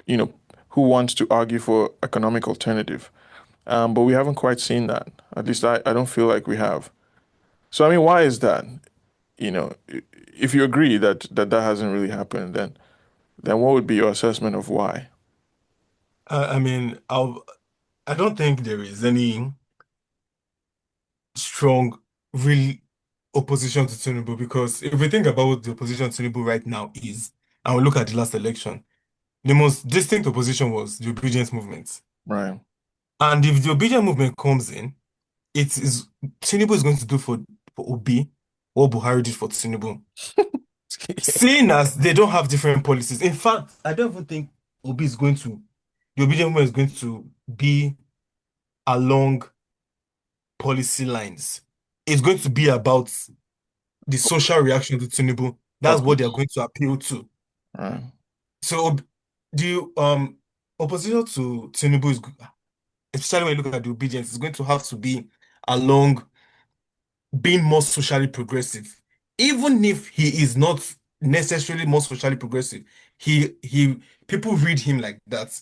know, who want to argue for economic alternative. But we haven't quite seen that. At least I don't feel like we have. So I mean, why is that? If you agree that hasn't really happened, then what would be your assessment of why? I mean, I don't think there is any strong, real opposition to Tinubu because if we think about what the opposition to Tinubu right now is, and we look at the last election, the most distinct opposition was the obedience movement. Right. And if the obedient movement comes in, it is Tinubu is going to do for Obi what Buhari did for Tinubu. Seeing as they don't have different policies. In fact, I don't even think Obi is going to the obedient movement is going to be along policy lines. It's going to be about the social reaction to Tinubu. That's Okay. what they're going to appeal to. Right. So the opposition to Tinubu is, especially when you look at the obedience, is going to have to be along being more socially progressive. Even if he is not necessarily more socially progressive, he people read him like that.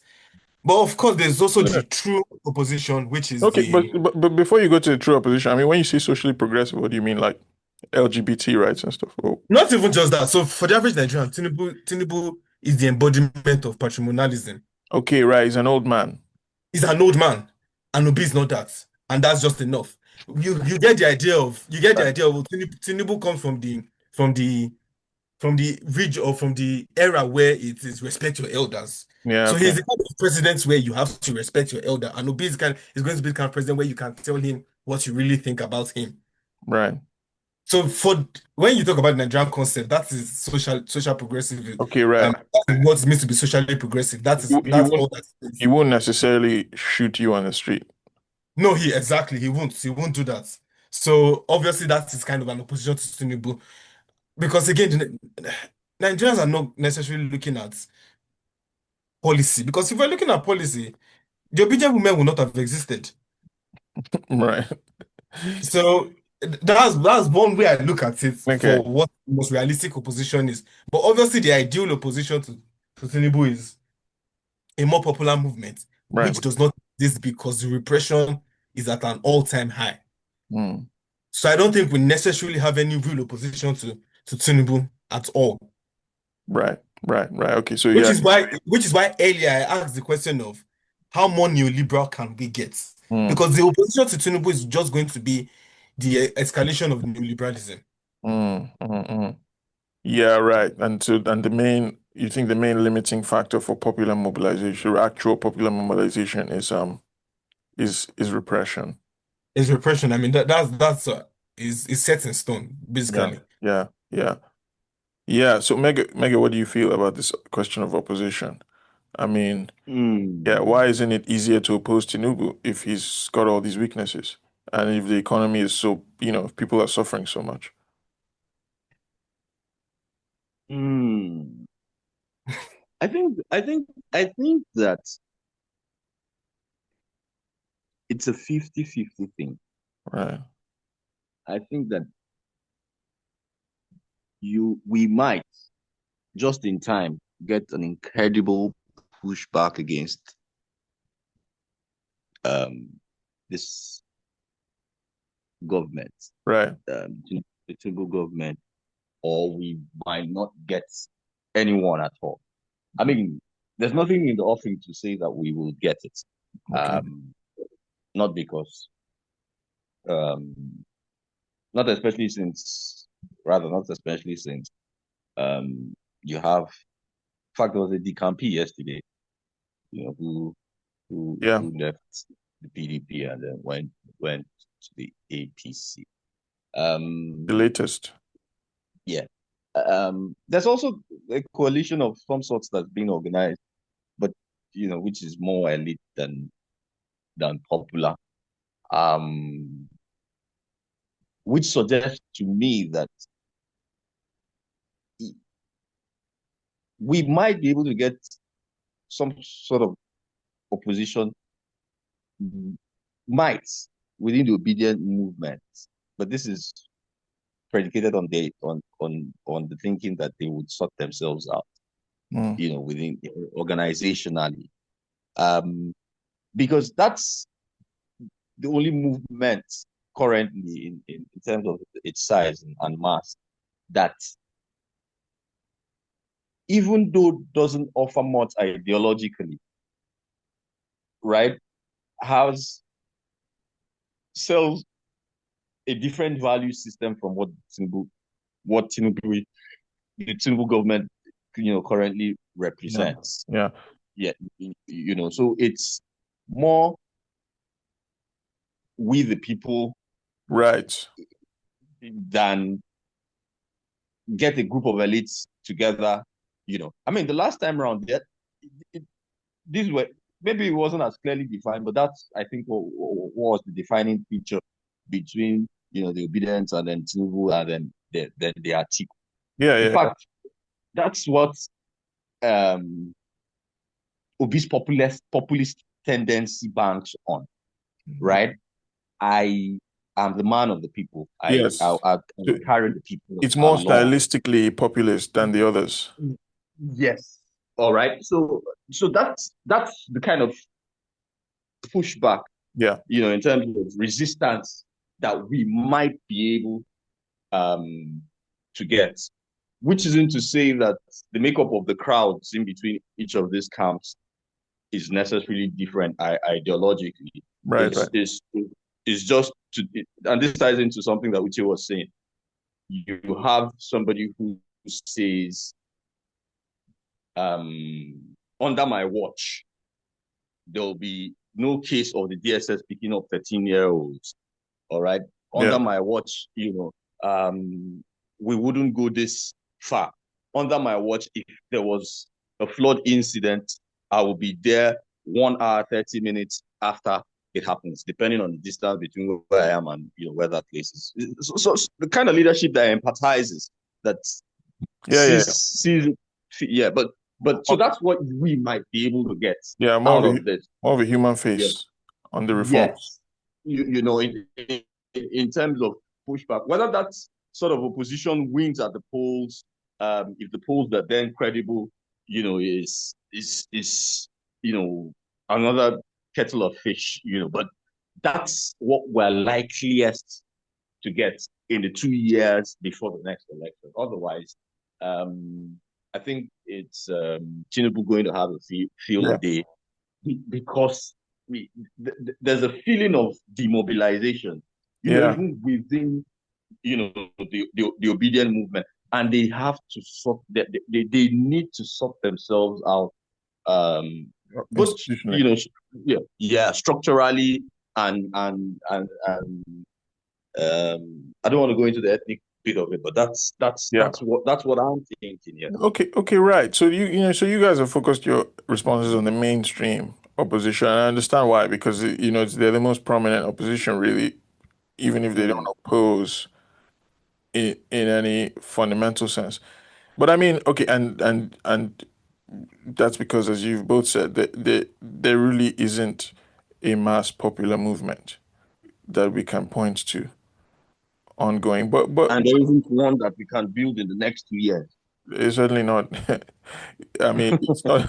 But of course, there's also Yeah. the true opposition, which is Okay, the but before you go to the true opposition, I mean, when you say socially progressive, what do you mean, like LGBT rights and stuff? Oh, not even just that. So for the average Nigerian, Tinubu is the embodiment of patrimonialism. okay, right. He's an old man. He's an old man, and Obi is not that, and that's just enough. You get the Right. idea of Tinubu comes from the from the ridge or from the era where it is respect your elders. Yeah. So he's Okay. the kind of president where you have to respect your elder, and Obi is going to be the kind of president where you can tell him what you really think about him. Right. So for when you talk about the Nigerian concept, that is social progressive. Okay. Right. That is what it means to be socially progressive. He That's won't. all that He is. won't necessarily shoot you on the street. No, he won't do that. So obviously that is kind of an opposition to Tinubu because again, Nigerians are not necessarily looking at policy because if we're looking at policy, the obedient women will not have existed. Right. So that's one way I look at it Okay. for what the most realistic opposition is. But obviously, the ideal opposition to Tinubu is a more popular movement, Right. which does not exist because the repression is at an all-time high. Mm. So I don't think we necessarily have any real opposition to Tinubu at all. Right. Right. Right. Okay. So yeah. Which is why earlier I asked the question of how more neoliberal can we get? Mm. Because the opposition to Tinubu is just going to be the escalation of neoliberalism. Mm. Mm. Mm. Yeah. Right. And the main, you think the main limiting factor for popular mobilization, actual popular mobilization, is repression. Is repression. I mean that's is set in stone, Yeah. basically. Yeah. Yeah. Yeah. So Mega, what do you feel about this question of opposition? I mean, yeah, Hmm. why isn't it easier to oppose Tinubu if he's got all these weaknesses? And if the economy is so, if people are suffering so much. Hmm. I think that it's a 50-50 thing. Right. I think that we might just in time get an incredible pushback against um this government, Right. the Tinubu government, or we might not get anyone at all. I mean, there's nothing in the offing to say that we will get it. Okay. Um, not because, um, not especially since, rather not especially since, um, you have, in fact, there was a decampee yesterday, Yeah. who left the PDP and then went to the APC. The Um, latest. yeah. There's also a coalition of some sorts that's being organized, but which is more elite than popular. Um, which suggests to me that we might be able to get some sort of opposition, might, within the obedient movement, but this is predicated on the thinking that they would sort themselves out, Mm. within organizationally, um, because that's the only movement currently in terms of its size and mass that, even though doesn't offer much ideologically, right, has sells a different value system from what the Tinubu government, currently Yeah. represents. Yeah. Yeah, so it's more we the people Right. than get a group of elites together. I mean, the last time around, it, these were maybe it wasn't as clearly defined, but that's I think what was the defining feature between the obedience and then Tinubu and then the Atiku. Yeah, In yeah, yeah. fact, that's what um obese populist tendency banks on, Mhm. right? I am the man of the people. Yes. I So carry the people it's more along. stylistically populist than the others. Yes. All right. So that's the kind of pushback, Yeah. in terms of resistance that we might be able to get. Which isn't to say that the makeup of the crowds in between each of these camps is necessarily different ideologically. Right, It's right. it's it's just and this ties into something that Uche was saying. You have somebody who says, under my watch, there'll be no case of the DSS picking up 13-year-olds. All right. Yeah. Under my watch, we wouldn't go this far. Under my watch, if there was a flood incident, I will be there 1 hour, 30 minutes after it happens, depending on the distance between where I am and where that place is. So the kind of leadership that empathizes, that Yeah, yeah, yeah. sees yeah, but so More- that's what we might be able to get Yeah, out of this. more of a human Yeah. face on the reforms. Yes. In terms of pushback, whether that sort of opposition wins at the polls, if the polls are then credible, is another kettle of fish, but that's what we're likeliest to get in the 2 years before the next election. Otherwise, I think it's Tinubu going to have a Yeah. field day because there's a feeling of demobilization, Yeah. even within, the obedient movement, and they have to sort, they need to sort themselves out, both, Institutionally. yeah, structurally and I don't want to go into the ethnic bit of it, but Yeah. that's what I'm thinking. Yeah. Okay, okay, right. So so you guys have focused your responses on the mainstream opposition. I understand why, because they're the most prominent opposition, really, even if they don't Mm. oppose in any fundamental sense. But I mean, okay, and that's because, as you've both said, that there really isn't a mass popular movement that we can point to ongoing. But And there isn't one that we can build in the next 2 years. it's certainly not. I mean, it's not.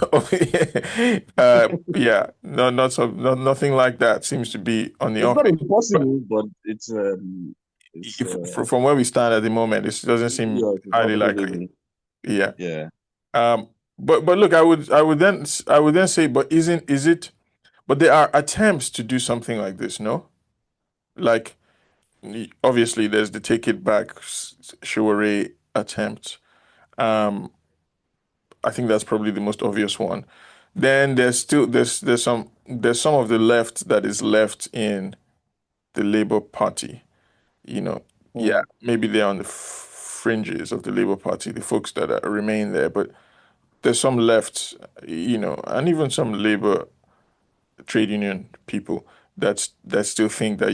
Yeah, no, nothing like that seems to be on the It's not offing. But impossible, but from where we stand at the moment, this doesn't seem yeah, it's highly not likely. feasible. Yeah. Yeah. But look, I would then say, but is it? But there are attempts to do something like this, no? Like, obviously, there's the Take It Back Shiwore attempt. Um, I think that's probably the most obvious one. Then there's some of the left that is left in the Labour Party. You know, yeah, Mm. maybe they're on the fringes of the Labour Party, the folks that remain there, but there's some left, and even some Labour trade union people that still think that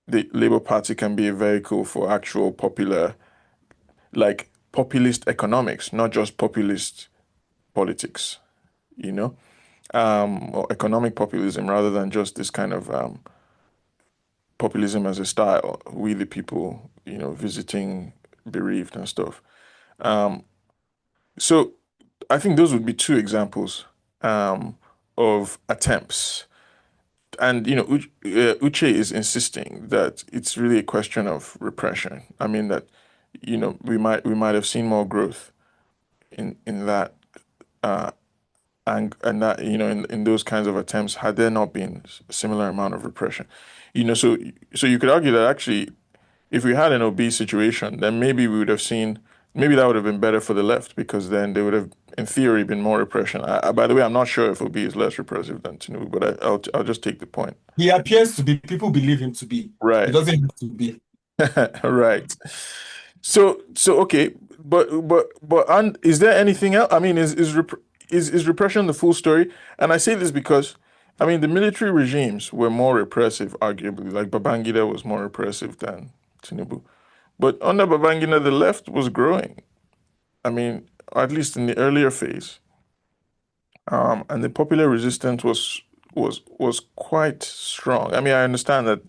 the Labour Party can be a vehicle for actual popular, like populist economics, not just populist politics, or economic populism rather than just this kind of populism as a style. We the people, visiting bereaved and stuff. Um, so I think those would be two examples of attempts. And Uche is insisting that it's really a question of repression. I mean that we might have seen more growth in that and that in those kinds of attempts had there not been a similar amount of repression. So you could argue that actually if we had an obese situation, then maybe we would have seen Maybe that would have been better for the left because then they would have, in theory, been more repression. By the way, I'm not sure if Obi is less repressive than Tinubu, but I'll just take the point. He appears to be, people believe him to be. He Right. doesn't have to be. Right. So okay, but and is there anything else? I mean, is repression the full story? And I say this because, I mean, the military regimes were more repressive, arguably. Like Babangida was more repressive than Tinubu. But under Babangida, the left was growing. I mean, at least in the earlier phase, and the popular resistance was quite strong. I mean, I understand that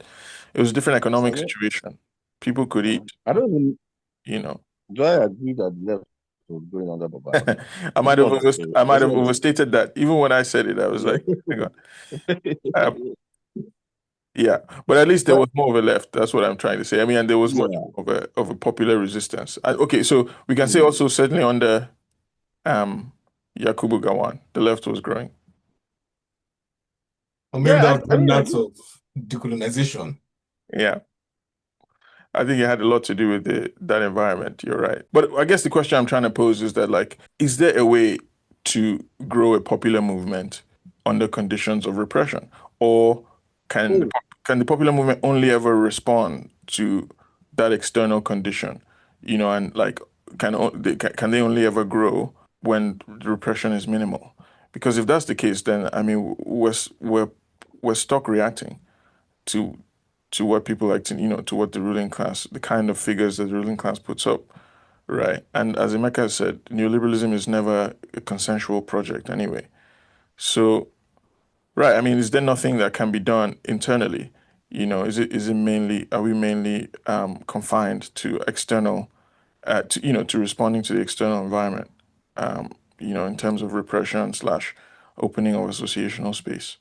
it was a different So, economic situation. People could eat, I don't even, you know. do I agree that the left was going under Babangida? It's not so. I might It's have not. overstated that. Even when I said it, I was Yeah. like, hang on. Uh, yeah, but at least there But was more of a left. That's what I'm trying to say. I mean, and there was much yeah. of a popular resistance. Okay, so we can say Mm. also certainly under um Yakubu Gowon, the left was growing. Or maybe Yeah, that was I coming mean, I out do. of decolonization. Yeah. I think it had a lot to do with that environment. You're right. But I guess the question I'm trying to pose is that, like, is there a way to grow a popular movement under conditions of repression? Or can the, Oh, pop- can the popular movement only ever respond to that external condition? And like, can they only ever grow when the repression is minimal? Because if that's the case, then I mean, we're stuck reacting to what people like to, to what the ruling class, the kind of figures that the ruling class puts up, right? And as Emeka said, neoliberalism is never a consensual project anyway. So, right, I mean, is there nothing that can be done internally? Is it mainly, are we mainly confined to external, to responding to the external environment, in terms of repression slash opening of associational space?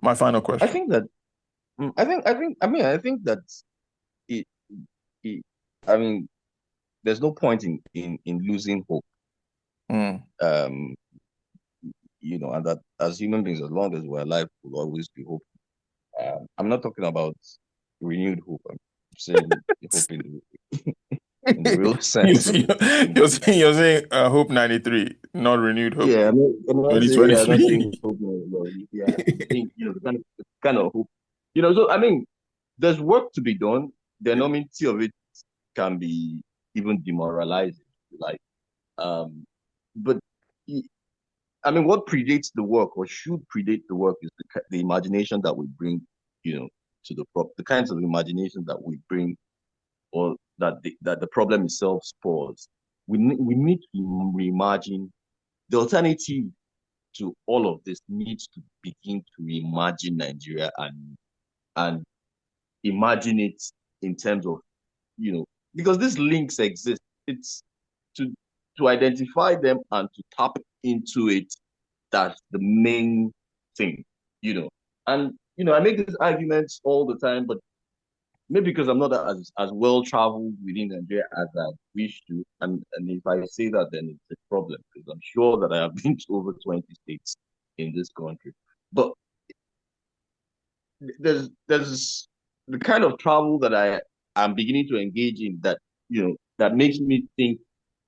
My final I question. think that. I think that it, it. I mean, there's no point in losing hope. Mm, Um, and that as human beings, as long as we're alive, we'll always be hope. I'm not talking about renewed hope. I'm saying hope in the real You're, sense. saying- you're saying Hope 93, not renewed Hope Yeah, I'm not saying, yeah, I'm not 2023. saying hope. No, no, yeah, I think the kind of hope. So I mean, there's work to be done. The enormity of it can be even demoralizing. Like, um, but I mean, what predates the work or should predate the work is the imagination that we bring, to the kinds of imagination that we bring, or that the problem itself spores. We need to reimagine. The alternative to all of this needs to begin to reimagine Nigeria and imagine it in terms of, because these links exist. It's to identify them and to tap into it. That's the main thing, you know. And I make these arguments all the time, but maybe because I'm not as well traveled within Nigeria as I wish to. And if I say that, then it's a problem because I'm sure that I have been to over 20 states in this country. But there's the kind of travel that I am beginning to engage in that that makes me think,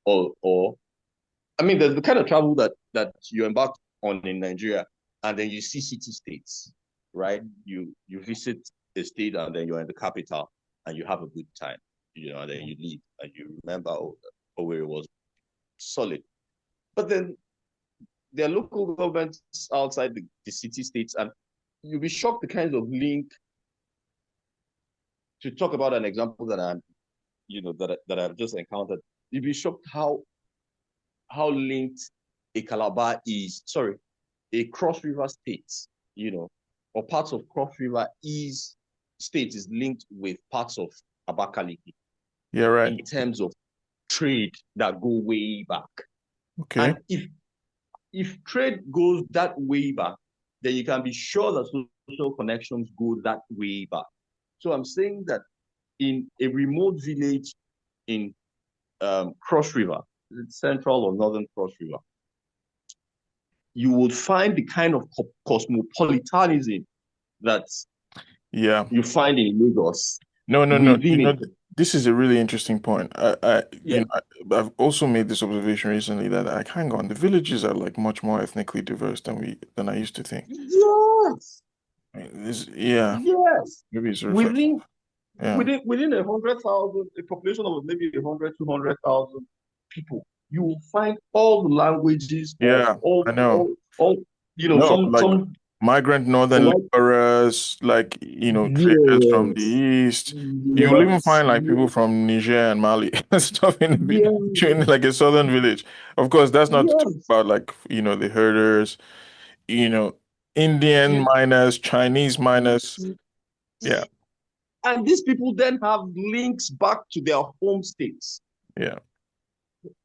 or I mean, there's the kind of travel that you embark on in Nigeria, and then you see city states, right? You visit a state, and then you're in the capital, and you have a good time, and then you leave, and you remember, where it was solid. But then there are local governments outside the city states, and you'll be shocked the kinds of link. To talk about an example that that I've just encountered, you'll be shocked how linked a Calabar is. Sorry, a Cross River state, or parts of Cross River is state is linked with parts of Abakaliki Yeah, right. in terms of trade that go way back. Okay. And if trade goes that way back, then you can be sure that social connections go that way back. So I'm saying that in a remote village in Cross River, central or northern Cross River, you would find the kind of cosmopolitanism that Yeah. you find in Lagos No, no, no. within it. this is a really interesting point. Yeah. I've also made this observation recently that like, hang on, the villages are like much more ethnically diverse than I used to think. Yes. Yeah, Yes. maybe it's a reflection. Within Yeah, within 100,000, a population of maybe 100, 200,000 people, you will find all the languages of yeah, I know. all No, like some migrant northern white. laborers, like traders from the Yes. east. You'll even Yes. find like people from Niger and Mali and stuff Yes. in like a southern village. Of course, that's not to talk Yes. about like the herders, you know, Indian You, miners, Chinese miners. Yeah, and these people then have links back to their yeah,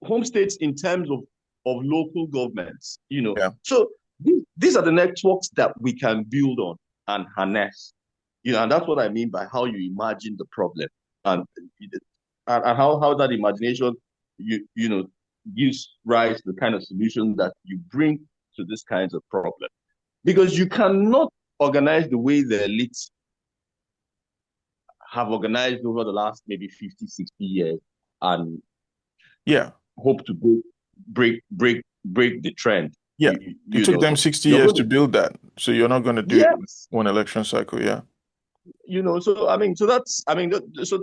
home states in terms of local governments, yeah, So these are the networks that we can build on and harness, and that's what I mean by how you imagine the problem and and how that imagination gives rise to the kind of solution that you bring to this kinds of problem. Because you cannot organize the way the elites have organized over the last maybe 50, 60 years and yeah, hope to break the trend. yeah. It took them 60 You're years going to to, build that, so you're not going to do it in yes, one election cycle. Yeah, so I mean, so that's, I mean, those are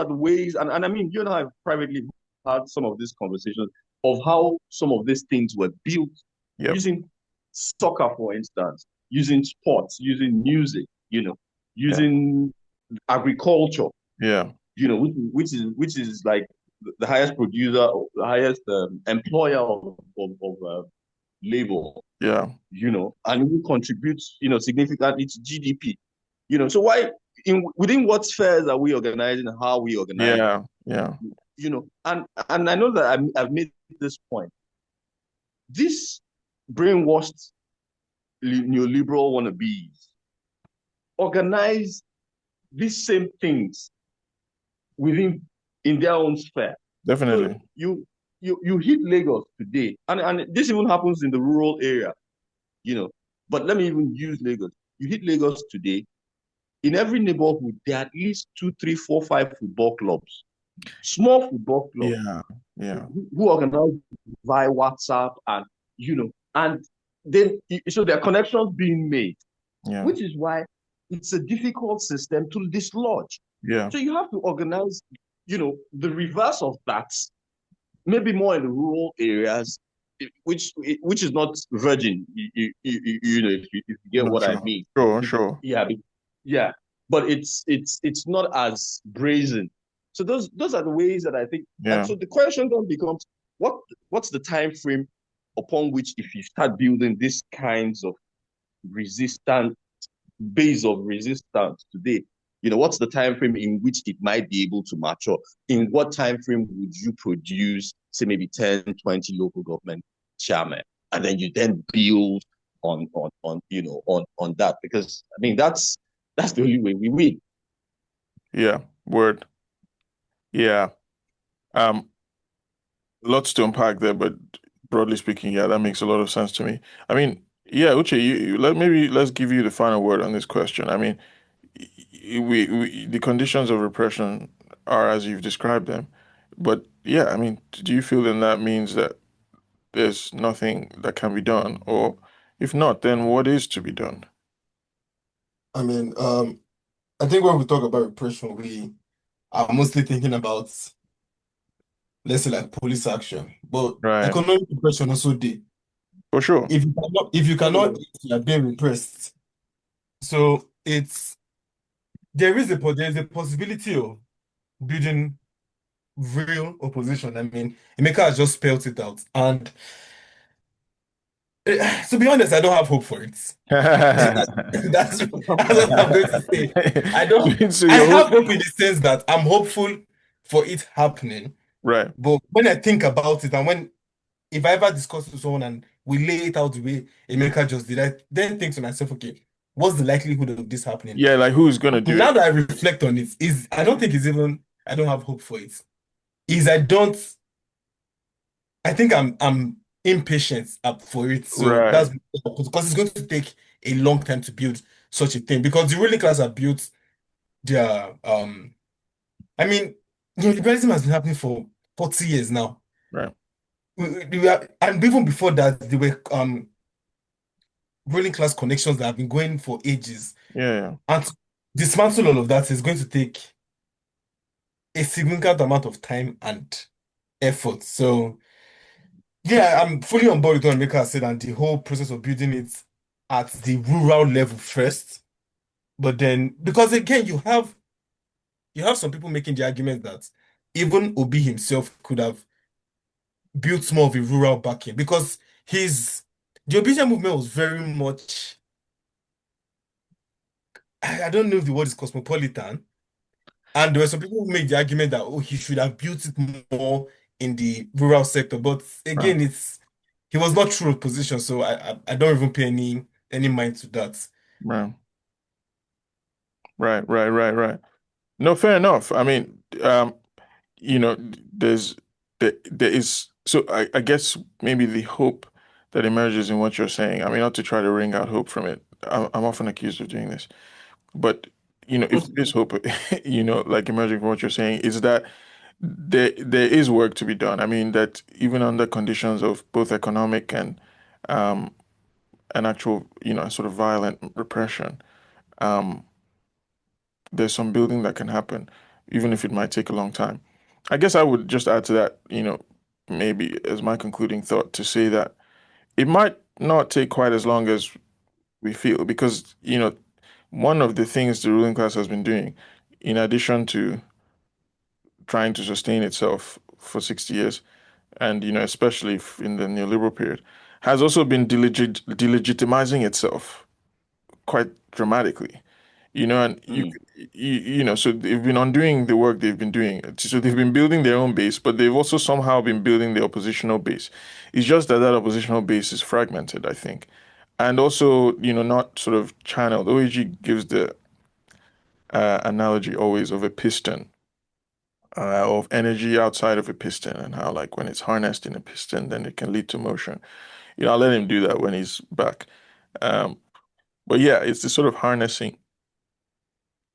the ways, and I mean, you and I have privately had some of these conversations of how some of these things were built yep, using soccer, for instance, using sports, using music, yeah, using agriculture, yeah, which is like the highest producer, the highest employer of labor, yeah, and it contributes, significantly to GDP. So why within what spheres are we organizing and how are we organizing? yeah, yeah, And I know that I've made this point. This brainwashed neoliberal wannabes organize these same things within in their own sphere. So definitely. you hit Lagos today, and this even happens in the rural area, you know. But let me even use Lagos. You hit Lagos today, in every neighborhood, there are at least two, three, four, five football clubs, small football clubs Yeah, yeah, who organize via WhatsApp, and then so there are connections being made, yeah, which is why it's a difficult system to dislodge. yeah. So you have to organize, the reverse of that, maybe more in the rural areas, which is not virgin. If you get No, what I sure, mean. sure, sure. Yeah, yeah, but it's not as brazen. So those are the ways that I think. And Yeah, so the question then becomes, what's the time frame upon which, if you start building these kinds of resistant base of resistance today, what's the time frame in which it might be able to mature? In what time frame would you produce, say, maybe 10, 20 local government chairmen? And then you then build on that. Because I mean that's the only way we win. yeah. Word. Yeah. Um, Lots to unpack there, but broadly speaking, yeah, that makes a lot of sense to me. I mean, yeah, Uche, let's give you the final word on this question. I mean, the conditions of repression are as you've described them, but yeah, I mean, do you feel then that means that there's nothing that can be done, or if not, then what is to be done? I mean, I think when we talk about repression, we are mostly thinking about, let's say, like police action. But Right. economic repression also there. For sure. If you cannot eat, you are being repressed. So there is a possibility of building real opposition. I mean, Emeka has just spelled it out. And to be honest, I don't have hope for it. That's what I'm going to say. So I your have hope, hope in the sense that I'm hopeful for it happening. right? But when I think about it, and if I ever discuss with someone and we lay it out the way Emeka just did, I then think to myself, okay, what's the likelihood of this happening? Yeah, like who's gonna do Now it? that I reflect on it, I don't think it's even, I don't have hope for it. Is I don't, I think I'm impatient up for it. So Right. that's because it's going to take a long time to build such a thing because the ruling class have built their I mean neoliberalism has been happening for 40 years now. Right. And even before that, there were ruling class connections that have been going for ages. Yeah, yeah. And to dismantle all of that is going to take a significant amount of time and effort. So, yeah, I'm fully on board with what Emeka said and the whole process of building it at the rural level first. But then, because again, you have some people making the argument that even Obi himself could have built more of a rural backing because his the obedient movement was very much I don't know if the word is cosmopolitan. And there were some people who made the argument that he should have built it more in the rural sector. But Right. again, it's he was not true opposition, so I don't even pay any mind to that. Right. Right. Right. Right. Right. No, fair enough. I mean, you know, there is so I guess maybe the hope that emerges in what you're saying. I mean, not to try to wring out hope from it. I'm often accused of doing this, but if there's hope, like emerging from what you're saying, is that there is work to be done. I mean, that even under conditions of both economic um and actual, sort of violent repression, um, there's some building that can happen, even if it might take a long time. I guess I would just add to that, maybe as my concluding thought to say that it might not take quite as long as we feel, because, one of the things the ruling class has been doing, in addition to trying to sustain itself for 60 years, and, especially in the neoliberal period, has also been delegitimizing itself quite dramatically. And Mm, so they've been undoing the work they've been doing. So they've been building their own base, but they've also somehow been building the oppositional base. It's just that oppositional base is fragmented, I think. And also, not sort of channeled. OAG gives the analogy always of a piston, of energy outside of a piston, and how, like, when it's harnessed in a piston, then it can lead to motion. I'll let him do that when he's back. Um, but yeah, it's the sort of harnessing,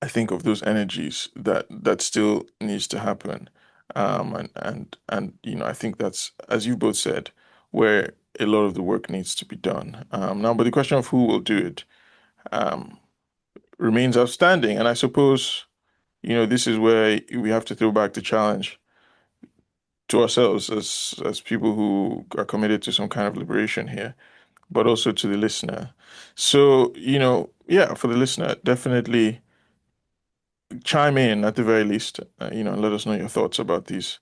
I think, of those energies that still needs to happen. And I think that's, as you both said, where a lot of the work needs to be done. Now, but the question of who will do it um, remains outstanding. And I suppose, this is where we have to throw back the challenge to ourselves as people who are committed to some kind of liberation here, but also to the listener. So, yeah, for the listener, definitely chime in at the very least, and let us know your thoughts about these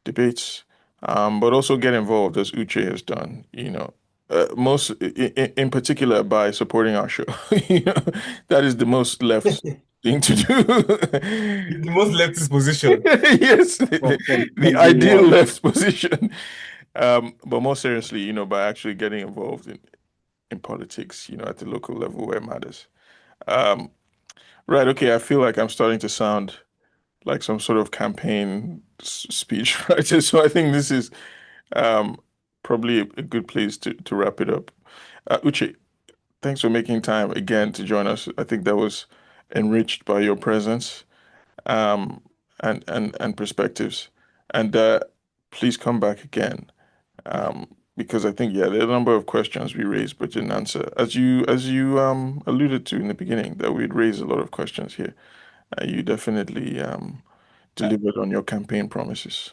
debates. But also get involved as Uche has done, most in particular by supporting our show. You know, that is the most left thing to do. The most leftist position. Yes, the from day ideal one. left position. But more seriously, by actually getting involved in politics, at the local level where it matters. Um, right, okay, I feel like I'm starting to sound like some sort of campaign speech writer. So I think this is um, probably a good place to wrap it up. Uche, thanks for making time again to join us. I think that was enriched by your presence um, and perspectives. And please come back again because I think, yeah, there are a number of questions we raised but didn't answer. As you alluded to in the beginning, that we'd raised a lot of questions here. You definitely delivered on your campaign promises.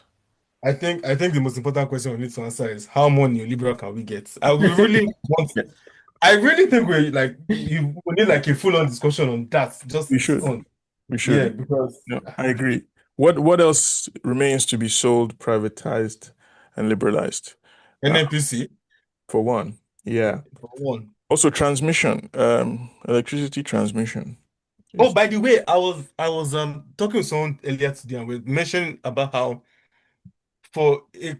I think the most important question we need to answer is how more neoliberal can we get? I really think we need like a full-on discussion on that, just We its should. own. We Yeah, should. because No, I agree. What else remains to be sold, privatized, and liberalized? Uh, NNPC for one, yeah. for one. Also, transmission, electricity transmission Oh, is, by the way, I was talking with someone earlier today and we mentioned about how for a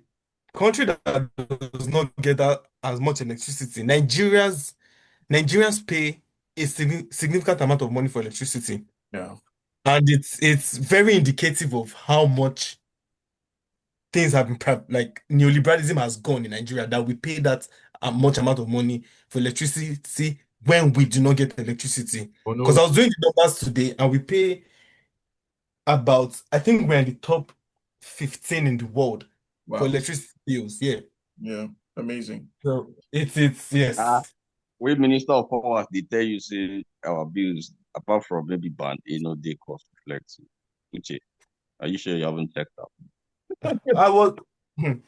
country that does not get that as much electricity, Nigerians pay a significant amount of money for electricity. yeah. And it's very indicative of how much things have been like neoliberalism has gone in Nigeria that we pay that much amount of money for electricity when we do not get electricity. Oh Because no. I was doing the numbers today and we pay about, I think we're in the top. 15 in the world for Wow. electricity bills. Yeah. Yeah. Amazing. So it's yes. We Minister of Powers, they tell you, say, our bills, apart from maybe band, they cost reflect. Uche, are you sure you haven't checked out? I was Did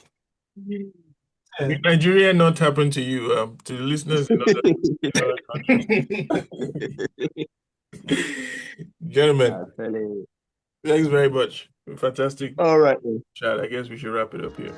yeah. Nigeria not happen to you, to the listeners in other countries? I Gentlemen, tell you. thanks very much. Fantastic All right. chat. I guess we should wrap it up here.